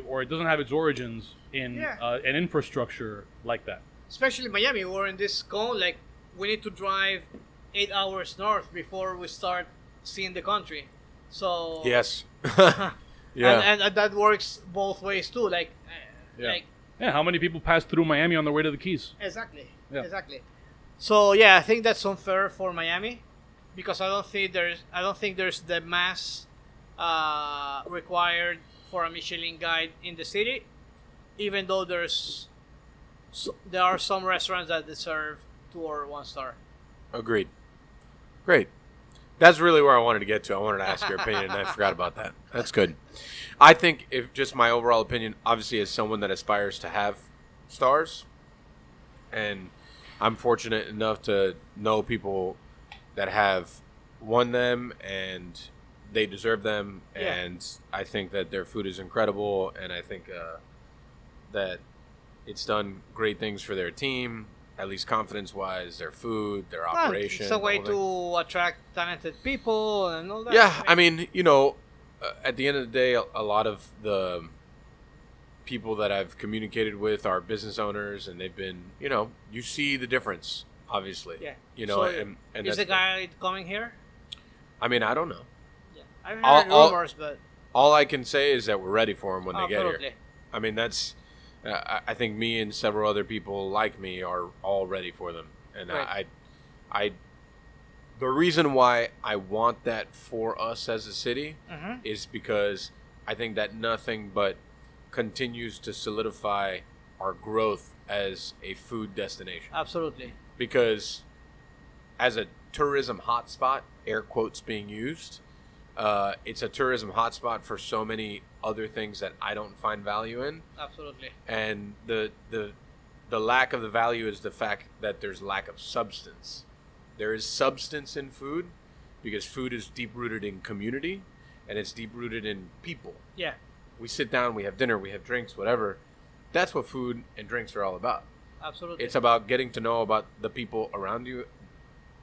or it doesn't have its origins in an infrastructure like that. Especially Miami, we're in this cone, like we need to drive 8 hours north before we start seeing the country. So Yes. and that works both ways too. How many people pass through Miami on their way to the Keys? Exactly. Yeah. Exactly. So I think that's unfair for Miami because I don't think there's the mass required for a Michelin guide in the city, even though there are some restaurants that deserve 2 or 1-star. Agreed. Great. That's really where I wanted to get to. I wanted to ask your opinion, and I forgot about that. That's good. I think, if just my overall opinion, obviously as someone that aspires to have stars, and I'm fortunate enough to know people that have won them, and they deserve them, and I think that their food is incredible, and I think that it's done great things for their team, at least confidence-wise, their food, their operation. It's a way to attract talented people and all that. Yeah, I mean, at the end of the day, a lot of the people that I've communicated with are business owners, and they've been, you see the difference, obviously. Yeah. So and is the guy coming here? I mean, I don't know. Yeah. I've heard rumors, but all I can say is that we're ready for them when they get absolutely. here. I mean, that's. I think me and several other people like me are all ready for them, and right. I the reason why I want that for us as a city is because I think that nothing but continues to solidify our growth as a food destination. Absolutely. Because as a tourism hotspot, air quotes being used, It's a tourism hotspot for so many other things that I don't find value in. Absolutely. And the lack of the value is the fact that there's lack of substance. There is substance in food because food is deep rooted in community and it's deep rooted in people. Yeah. We sit down, we have dinner, we have drinks, whatever. That's what food and drinks are all about. Absolutely. It's about getting to know about the people around you,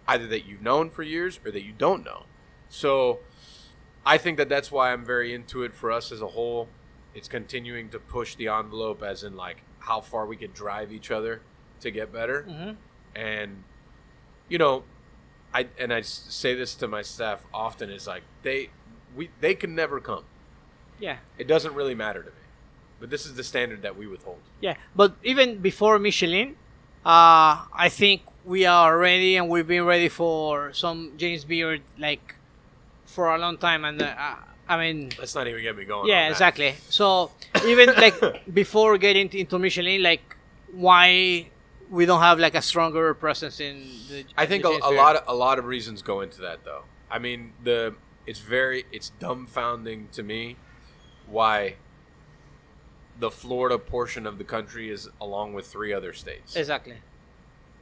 either that you've known for years or that you don't know. So I think that that's why I'm very into it for us as a whole. It's continuing to push the envelope as in like how far we can drive each other to get better. Mm-hmm. And, you know, I say this to my staff often is like they can never come. Yeah. It doesn't really matter to me. But this is the standard that we withhold. Yeah, but even before Michelin, I think we are ready, and we've been ready for some James Beard like for a long time. And I mean, let's not even get me going. Yeah, on that. exactly. So even like before getting into Michelin, like why we don't have like a stronger presence in the? I think the a James Beard? lot of reasons go into that though. I mean, it's dumbfounding to me why the Florida portion of the country is along with 3 other states. Exactly.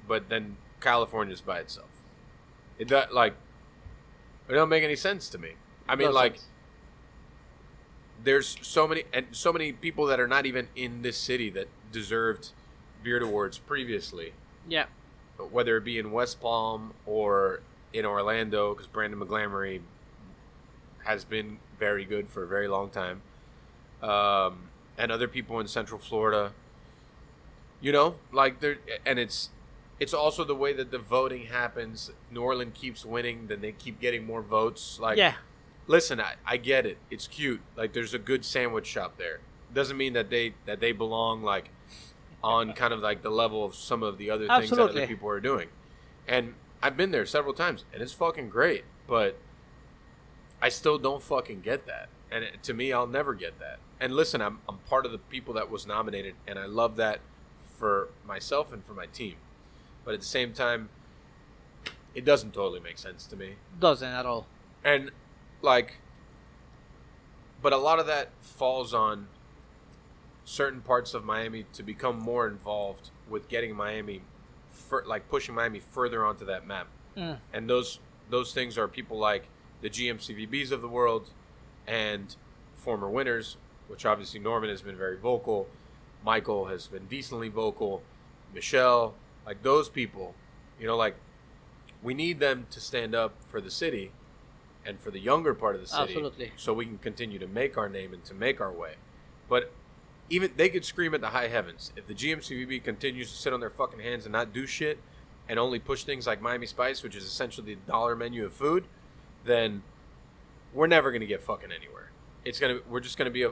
But then California's by itself. It don't make any sense to me. I mean, like, there's so many people that are not even in this city that deserved Beard Awards previously. Yeah. Whether it be in West Palm or in Orlando, because Brandon McGlamory has been very good for a very long time. And other people in Central Florida, you know, like it's also the way that the voting happens. New Orleans keeps winning, then they keep getting more votes. Like, yeah. Listen, I get it. It's cute. Like, there's a good sandwich shop there. Doesn't mean that they belong like on kind of like the level of some of the other things that other people are doing. And I've been there several times, and it's fucking great. But I still don't fucking get that. And to me, I'll never get that. And listen, I'm part of the people that was nominated, and I love that for myself and for my team. But at the same time, it doesn't totally make sense to me. Doesn't at all. And, like, but a lot of that falls on certain parts of Miami to become more involved with getting Miami, pushing Miami further onto that map. Mm. And those things are people like the GMCVBs of the world and former winners, which obviously Norman has been very vocal. Michael has been decently vocal. Michelle, like those people, you know, like we need them to stand up for the city and for the younger part of the city. Absolutely. So we can continue to make our name and to make our way. But even they could scream at the high heavens. If the GMCVB continues to sit on their fucking hands and not do shit and only push things like Miami Spice, which is essentially the dollar menu of food, then we're never going to get fucking anywhere. We're just gonna be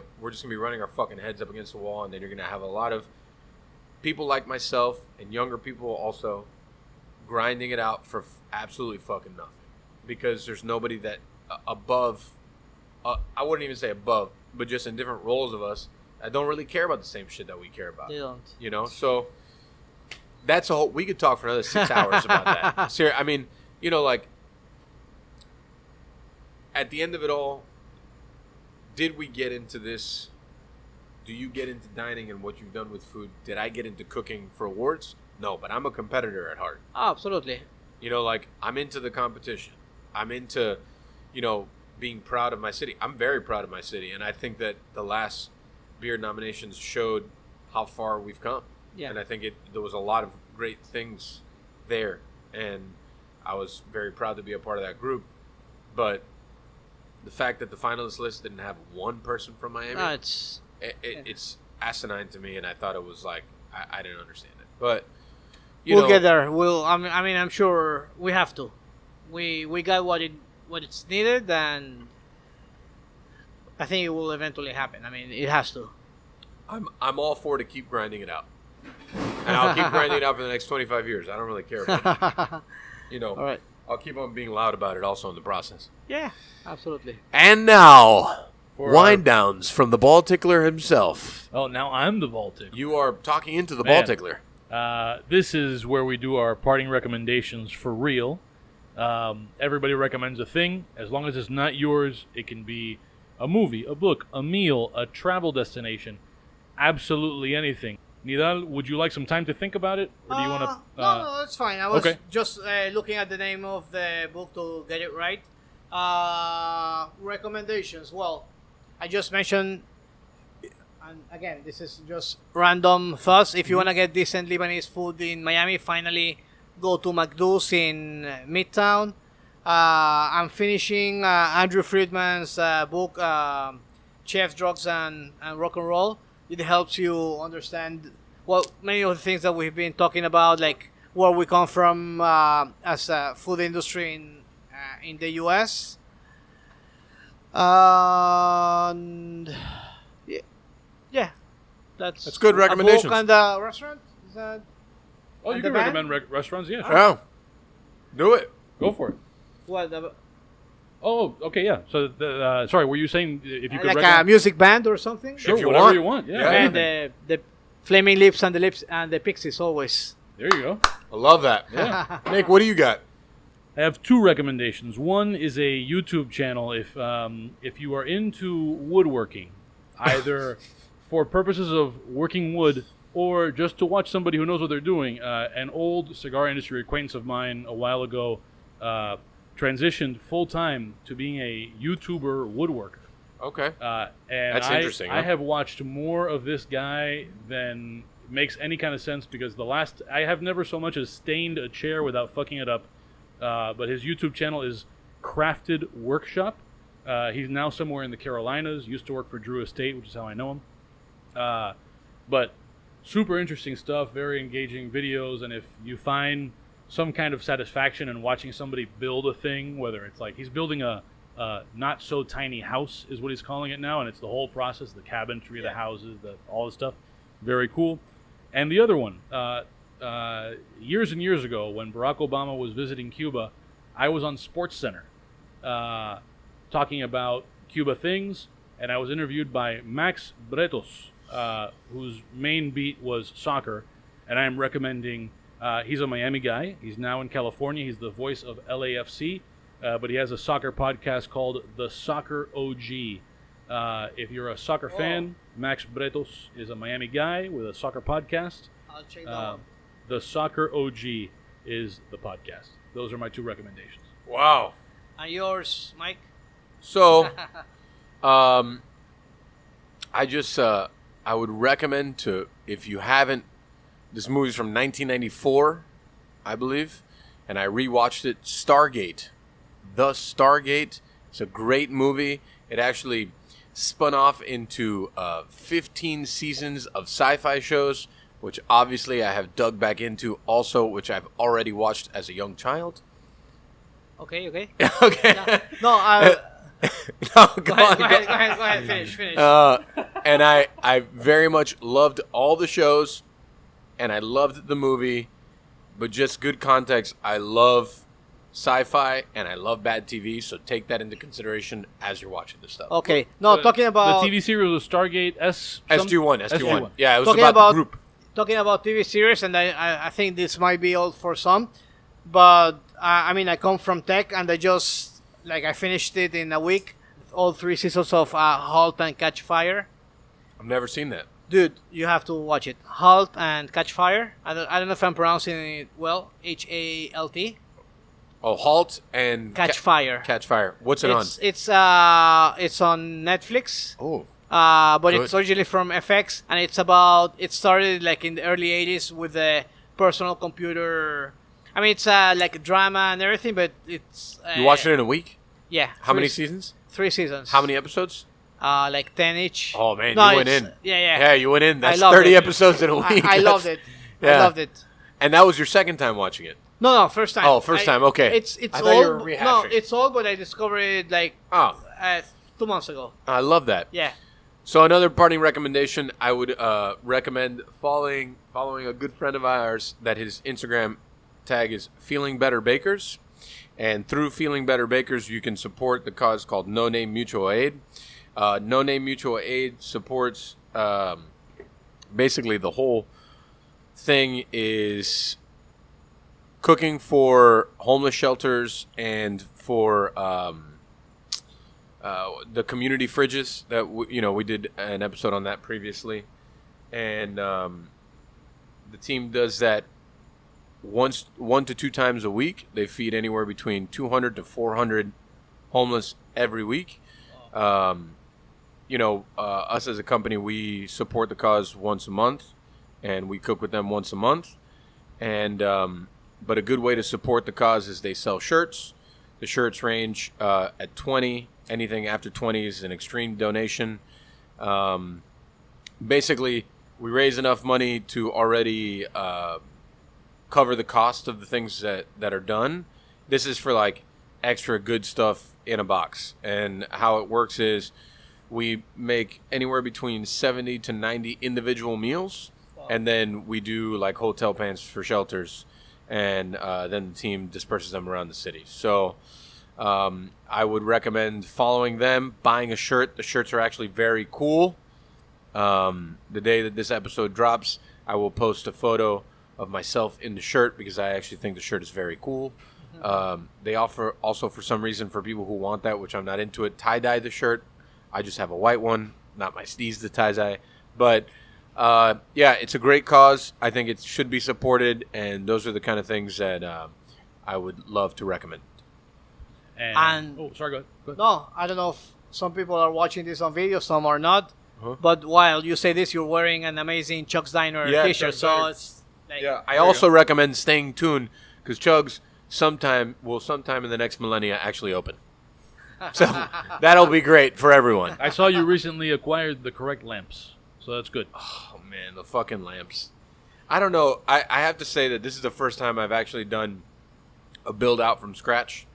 running our fucking heads up against the wall, and then you're gonna have a lot of people like myself and younger people also grinding it out for absolutely fucking nothing, because there's nobody that above, I wouldn't even say above, but just in different roles of us that don't really care about the same shit that we care about. They don't. You know, so that's a whole. We could talk for another 6 hours about that. Seriously, I mean, you know, like at the end of it all. Did we get into this? Do you get into dining and what you've done with food? Did I get into cooking for awards? No, but I'm a competitor at heart. Oh, absolutely. You know, like, I'm into the competition. I'm into, you know, being proud of my city. I'm very proud of my city, and I think that the last Beard nominations showed how far we've come. Yeah. And I think there was a lot of great things there, and I was very proud to be a part of that group. But the fact that the finalist list didn't have one person from Miami, it's asinine to me, and I thought it was like I didn't understand it. But we'll get there. I mean, I'm sure we have to. We got what it's needed, and I think it will eventually happen. I mean, it has to. I'm all for to keep grinding it out, and I'll keep grinding it out for the next 25 years. I don't really care about it. You know. All right. I'll keep on being loud about it also in the process. Yeah, absolutely. And now, wind downs from the ball tickler himself. Oh, now I'm the ball tickler. You are talking into the ball tickler. This is where we do our parting recommendations for real. Everybody recommends a thing. As long as it's not yours, it can be a movie, a book, a meal, a travel destination, absolutely anything. Nidal, would you like some time to think about it, or do you want to? No, that's fine. I was okay. just looking at the name of the book to get it right. Recommendations. Well, I just mentioned, and again, this is just random thoughts. If you want to get decent Lebanese food in Miami, finally go to McDo's in Midtown. I'm finishing Andrew Friedman's book, Chef, Drugs, and Rock and Roll. It helps you understand many of the things that we've been talking about, like where we come from as a food industry in the U.S. And yeah, that's good recommendations. A book and a restaurant. Is that? Oh, you can recommend restaurants, yeah. Sure. Oh, do it. Go for it. What? Oh, okay, yeah. So, sorry, were you saying if you could like recommend a music band or something? Sure, If whatever you want. Yeah. And the Flaming Lips and the Pixies always. There you go. I love that. Yeah. Nick, what do you got? I have two recommendations. One is a YouTube channel. If you are into woodworking, either for purposes of working wood or just to watch somebody who knows what they're doing, an old cigar industry acquaintance of mine a while ago transitioned full time to being a YouTuber woodworker. Okay. And That's interesting. I have watched more of this guy than makes any kind of sense, because I have never so much as stained a chair without fucking it up. But his YouTube channel is Crafted Workshop. He's now somewhere in the Carolinas. Used to work for Drew Estate, which is how I know him. But super interesting stuff, very engaging videos, and if you find some kind of satisfaction in watching somebody build a thing, whether it's like he's building a not so tiny house is what he's calling it now, and it's the whole process, the cabinetry, the houses, all the stuff, very cool. And the other one, years and years ago when Barack Obama was visiting Cuba, I was on SportsCenter talking about Cuba things, and I was interviewed by Max Bretos, whose main beat was soccer, and I am recommending. He's a Miami guy. He's now in California. He's the voice of LAFC, but he has a soccer podcast called The Soccer OG. If you're a soccer fan, Max Bretos is a Miami guy with a soccer podcast. I'll check that out. The Soccer OG is the podcast. Those are my two recommendations. Wow. And yours, Mike? So, I would recommend if you haven't, this movie's from 1994, I believe, and I rewatched it, Stargate. The Stargate. It's a great movie. It actually spun off into 15 seasons of sci-fi shows, which obviously I have dug back into also, which I've already watched as a young child. Okay. Okay. No, No, go ahead. Finish. And I very much loved all the shows, and I loved the movie, but just good context, I love sci-fi and I love bad TV, so take that into consideration as you're watching this stuff. Okay. No, talking about the TV series was Stargate SG-1. Yeah, it was talking about the group. Talking about TV series, and I think this might be old for some, but I come from tech, and I finished it in a week, all 3 seasons of Halt and Catch Fire. I've never seen that. Dude, you have to watch it. Halt and Catch Fire. I don't know if I'm pronouncing it well. HALT. Oh, Halt and Catch Fire. Catch Fire. What's it on? It's on Netflix. Oh. But Good. it's originally from FX, and it started like in the early 80s with the personal computer. It's like drama and everything, but it's... You watched it in a week? Yeah. How many seasons? 3 seasons. How many episodes? Like 10 each. Oh, man, you went in. Yeah. Yeah, you went in. That's loved 30 it. episodes in a week. I loved it. Yeah. I loved it. And that was your second time watching it? No, first time. Oh, first time, okay. It's I thought you were old. rehashing. No, it's old, but I discovered it 2 months ago. I love that. Yeah. So another parting recommendation, I would recommend following a good friend of ours that his Instagram tag is Feeling Better Bakers. And through Feeling Better Bakers, you can support the cause called No Name Mutual Aid. No Name Mutual Aid supports basically the whole thing is cooking for homeless shelters and for the community fridges that we did an episode on that previously, and the team does that one to two times a week. They feed anywhere between 200 to 400 homeless every week. Us as a company, we support the cause once a month, and we cook with them once a month. And but a good way to support the cause is they sell shirts. The shirts range at 20. Anything after 20 is an extreme donation. Basically, we raise enough money to already cover the cost of the things that are done. This is for like extra good stuff in a box. And how it works is we make anywhere between 70 to 90 individual meals. Wow. And then we do like hotel pants for shelters. And then the team disperses them around the city. So I would recommend following them, buying a shirt. The shirts are actually very cool. The day that this episode drops, I will post a photo of myself in the shirt because I actually think the shirt is very cool. They offer also, for some reason, for people who want that, which I'm not into it, tie-dye the shirt. I just have a white one, not my steez the tie-dye. But it's a great cause. I think it should be supported, and those are the kind of things that I would love to recommend. And sorry, go ahead. No, I don't know if some people are watching this on video, some are not. But while you say this, you're wearing an amazing Chuck's Diner t-shirt, so it's like... Yeah, I also recommend staying tuned, because Chuck's sometime in the next millennia actually open. So that'll be great for everyone. I saw you recently acquired the correct lamps, so that's good. Oh, man, the fucking lamps. I don't know. I have to say that this is the first time I've actually done a build-out from scratch.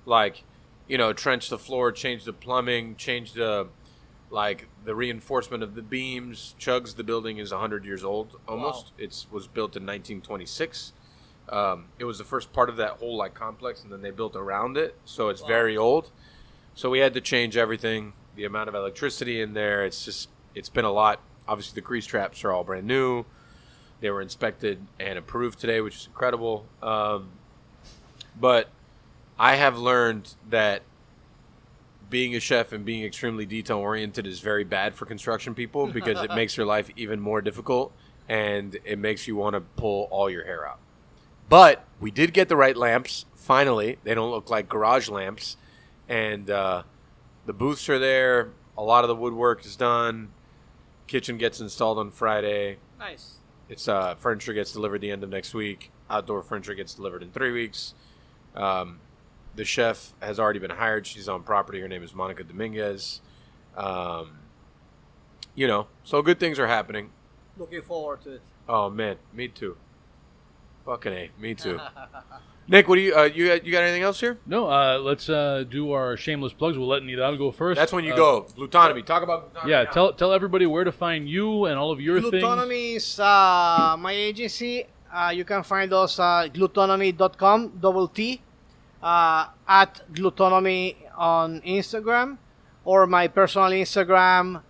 Like, trench the floor, change the plumbing, change the reinforcement of the beams. Chugg's, the building is 100 years old almost. Wow. It was built in 1926. It was the first part of that whole complex, and then they built around it, so it's very old. So we had to change everything. The amount of electricity in there, it's been a lot. Obviously, the grease traps are all brand new. They were inspected and approved today, which is incredible. But I have learned that being a chef and being extremely detail-oriented is very bad for construction people because it makes your life even more difficult, and it makes you want to pull all your hair out. But we did get the right lamps, finally. They don't look like garage lamps. And the booths are there. A lot of the woodwork is done. Kitchen gets installed on Friday. Nice. It's furniture gets delivered the end of next week. Outdoor furniture gets delivered in 3 weeks. The chef has already been hired. She's on property. Her name is Monica Dominguez. So good things are happening. Looking forward to it. Oh, man. Me too. Fucking A. Me too. Nick, what do you got anything else here? No, let's do our shameless plugs. We'll let Nidal go first. That's when you go. Gluttonomy. Talk about Gluttonomy. Yeah, now. tell everybody where to find you and all of your things. Gluttonomy is my agency. You can find us at gluttonomy.com, /T, at Gluttonomy on Instagram, or my personal Instagram,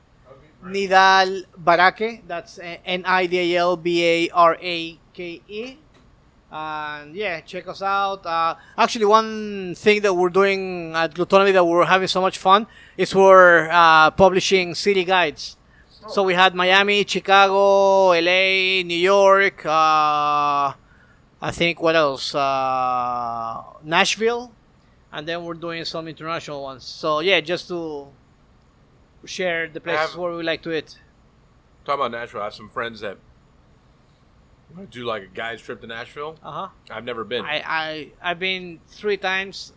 Nidal Barake. That's NIDALBARAKE. And check us out. Actually, one thing that we're doing at Gluttonomy that we're having so much fun is we're publishing city guides. So we had Miami, Chicago, LA, New York, I think what else? Nashville, and then we're doing some international ones. So just to share the places where we like to eat. Talk about Nashville. I have some friends that want to do a guy's trip to Nashville. I've never been. I've been 3 times.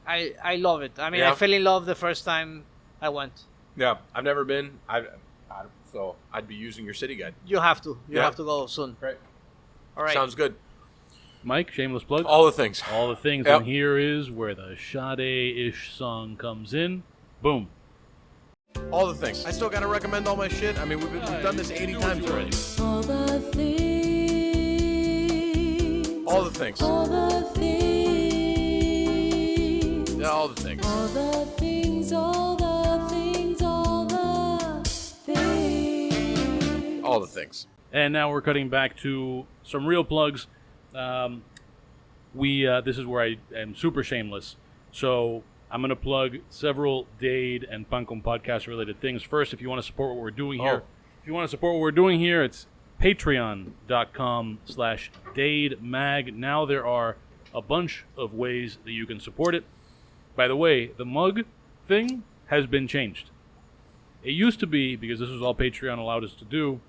I love it. I mean, I fell in love the first time I went. Yeah, I've never been. So I'd be using your city guide. You have to. You have to go soon. Right. All right. Sounds good. Mike, shameless plug. All the things. All the things. Yep. And here is where the Sade-ish song comes in. Boom. All the things. I still got to recommend all my shit. I mean, we've done this 80 times already. All the things. All the things. All the things. Yeah, all the things. All the things. All the things. All the things. All the things. And now we're cutting back to some real plugs. this is where I am super shameless. So I'm going to plug several DADE and Pan Con podcast related things. First, if you want to support what we're doing here, it's patreon.com/DADEmag. Now there are a bunch of ways that you can support it. By the way, the mug thing has been changed. It used to be, because this was all Patreon allowed us to do,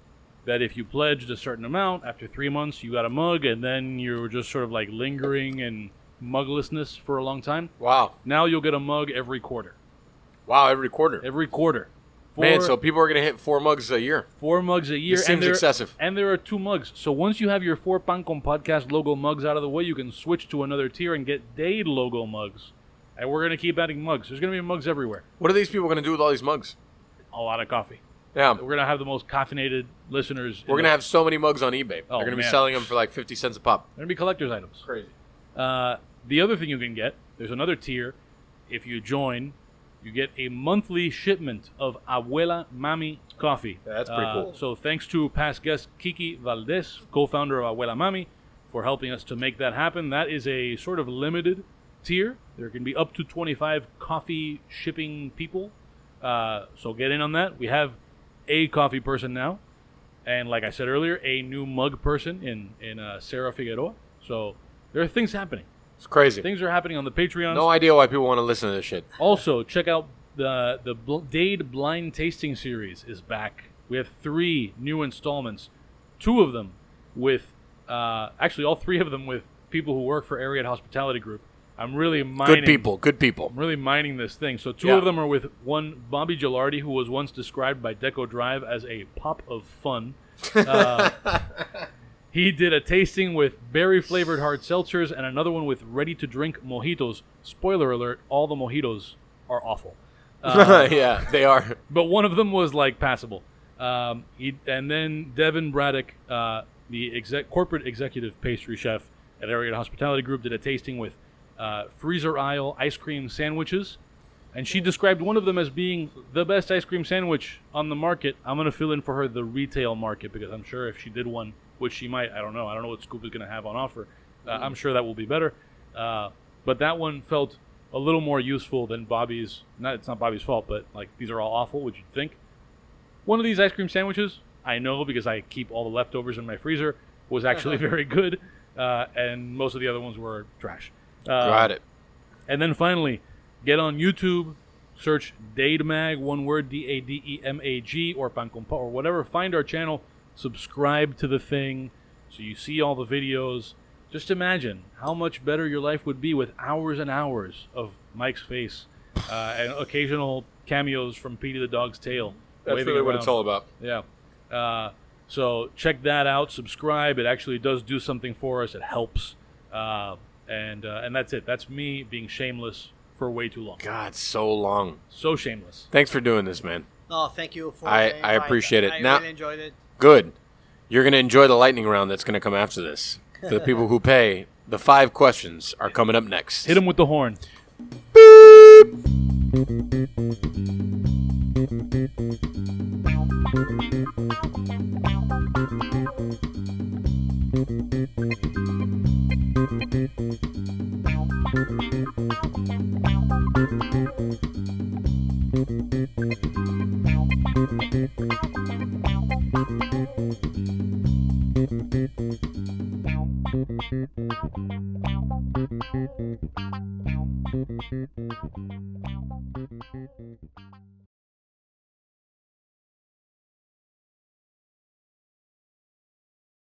that if you pledged a certain amount, after 3 months you got a mug, and then you were just sort of like lingering in muglessness for a long time. Wow. Now you'll get a mug every quarter. Wow, every quarter. Every quarter. Man, so people are going to hit 4 mugs a year. 4 mugs a year. This seems excessive. And there are 2 mugs. So once you have your 4 Pan Con podcast logo mugs out of the way, you can switch to another tier and get DADE logo mugs. And we're going to keep adding mugs. There's going to be mugs everywhere. What are these people going to do with all these mugs? A lot of coffee. Yeah. We're going to have the most caffeinated listeners. We're going to have so many mugs on eBay. Oh, They're going to be man. selling them for like 50 cents a pop. They're going to be collector's items. Crazy. The other thing you can get, there's another tier. If you join, you get a monthly shipment of Abuela Mami coffee. Yeah, that's pretty cool. So thanks to past guest Kiki Valdez, co-founder of Abuela Mami, for helping us to make that happen. That is a sort of limited tier. There can be up to 25 coffee shipping people. So get in on that. We have a coffee person now. And like I said earlier, a new mug person in Sarah Figueroa. So there are things happening. It's crazy. Things are happening on the Patreon. No idea why people want to listen to this shit. Also, check out the DADE Blind Tasting Series is back. We have 3 new installments. 2 of them with, actually all 3 of them with people who work for Ariete Hospitality Group. I'm really mining. Good people. I'm really mining this thing. So 2 Yeah. of them are with one Bobby Gilardi, who was once described by Deco Drive as a pop of fun. He did a tasting with berry-flavored hard seltzers and another one with ready-to-drink mojitos. Spoiler alert, all the mojitos are awful. Yeah, they are. But one of them was, like, passable. And then Devin Braddock, the corporate executive pastry chef at Ariete Hospitality Group, did a tasting with freezer aisle ice cream sandwiches. And she described one of them as being the best ice cream sandwich on the market. I'm going to fill in for her the retail market, because I'm sure if she did one, which she might, I don't know what Scoop is going to have on offer. I'm sure that will be better. But that one felt a little more useful than Bobby's. It's not Bobby's fault, but like these are all awful, would you think? One of these ice cream sandwiches, I know because I keep all the leftovers in my freezer, was actually very good. And most of the other ones were trash. Got it. And then finally, get on YouTube, search DADEmag, one word, DADEMAG, or Pan Con or whatever. Find our channel, subscribe to the thing so you see all the videos. Just imagine how much better your life would be with hours and hours of Mike's face and occasional cameos from Petey the dog's tail. That's waving really what around. it's all about. Yeah. So check that out. Subscribe. It actually does do something for us. It helps. And that's it. That's me being shameless for way too long. God, so long. So shameless. Thanks for doing this, man. Oh, thank you for I the invite. appreciate it. I Now- really enjoyed it. Good. You're going to enjoy the lightning round that's going to come after this. For the people who pay, the 5 questions are coming up next. Hit him with the horn.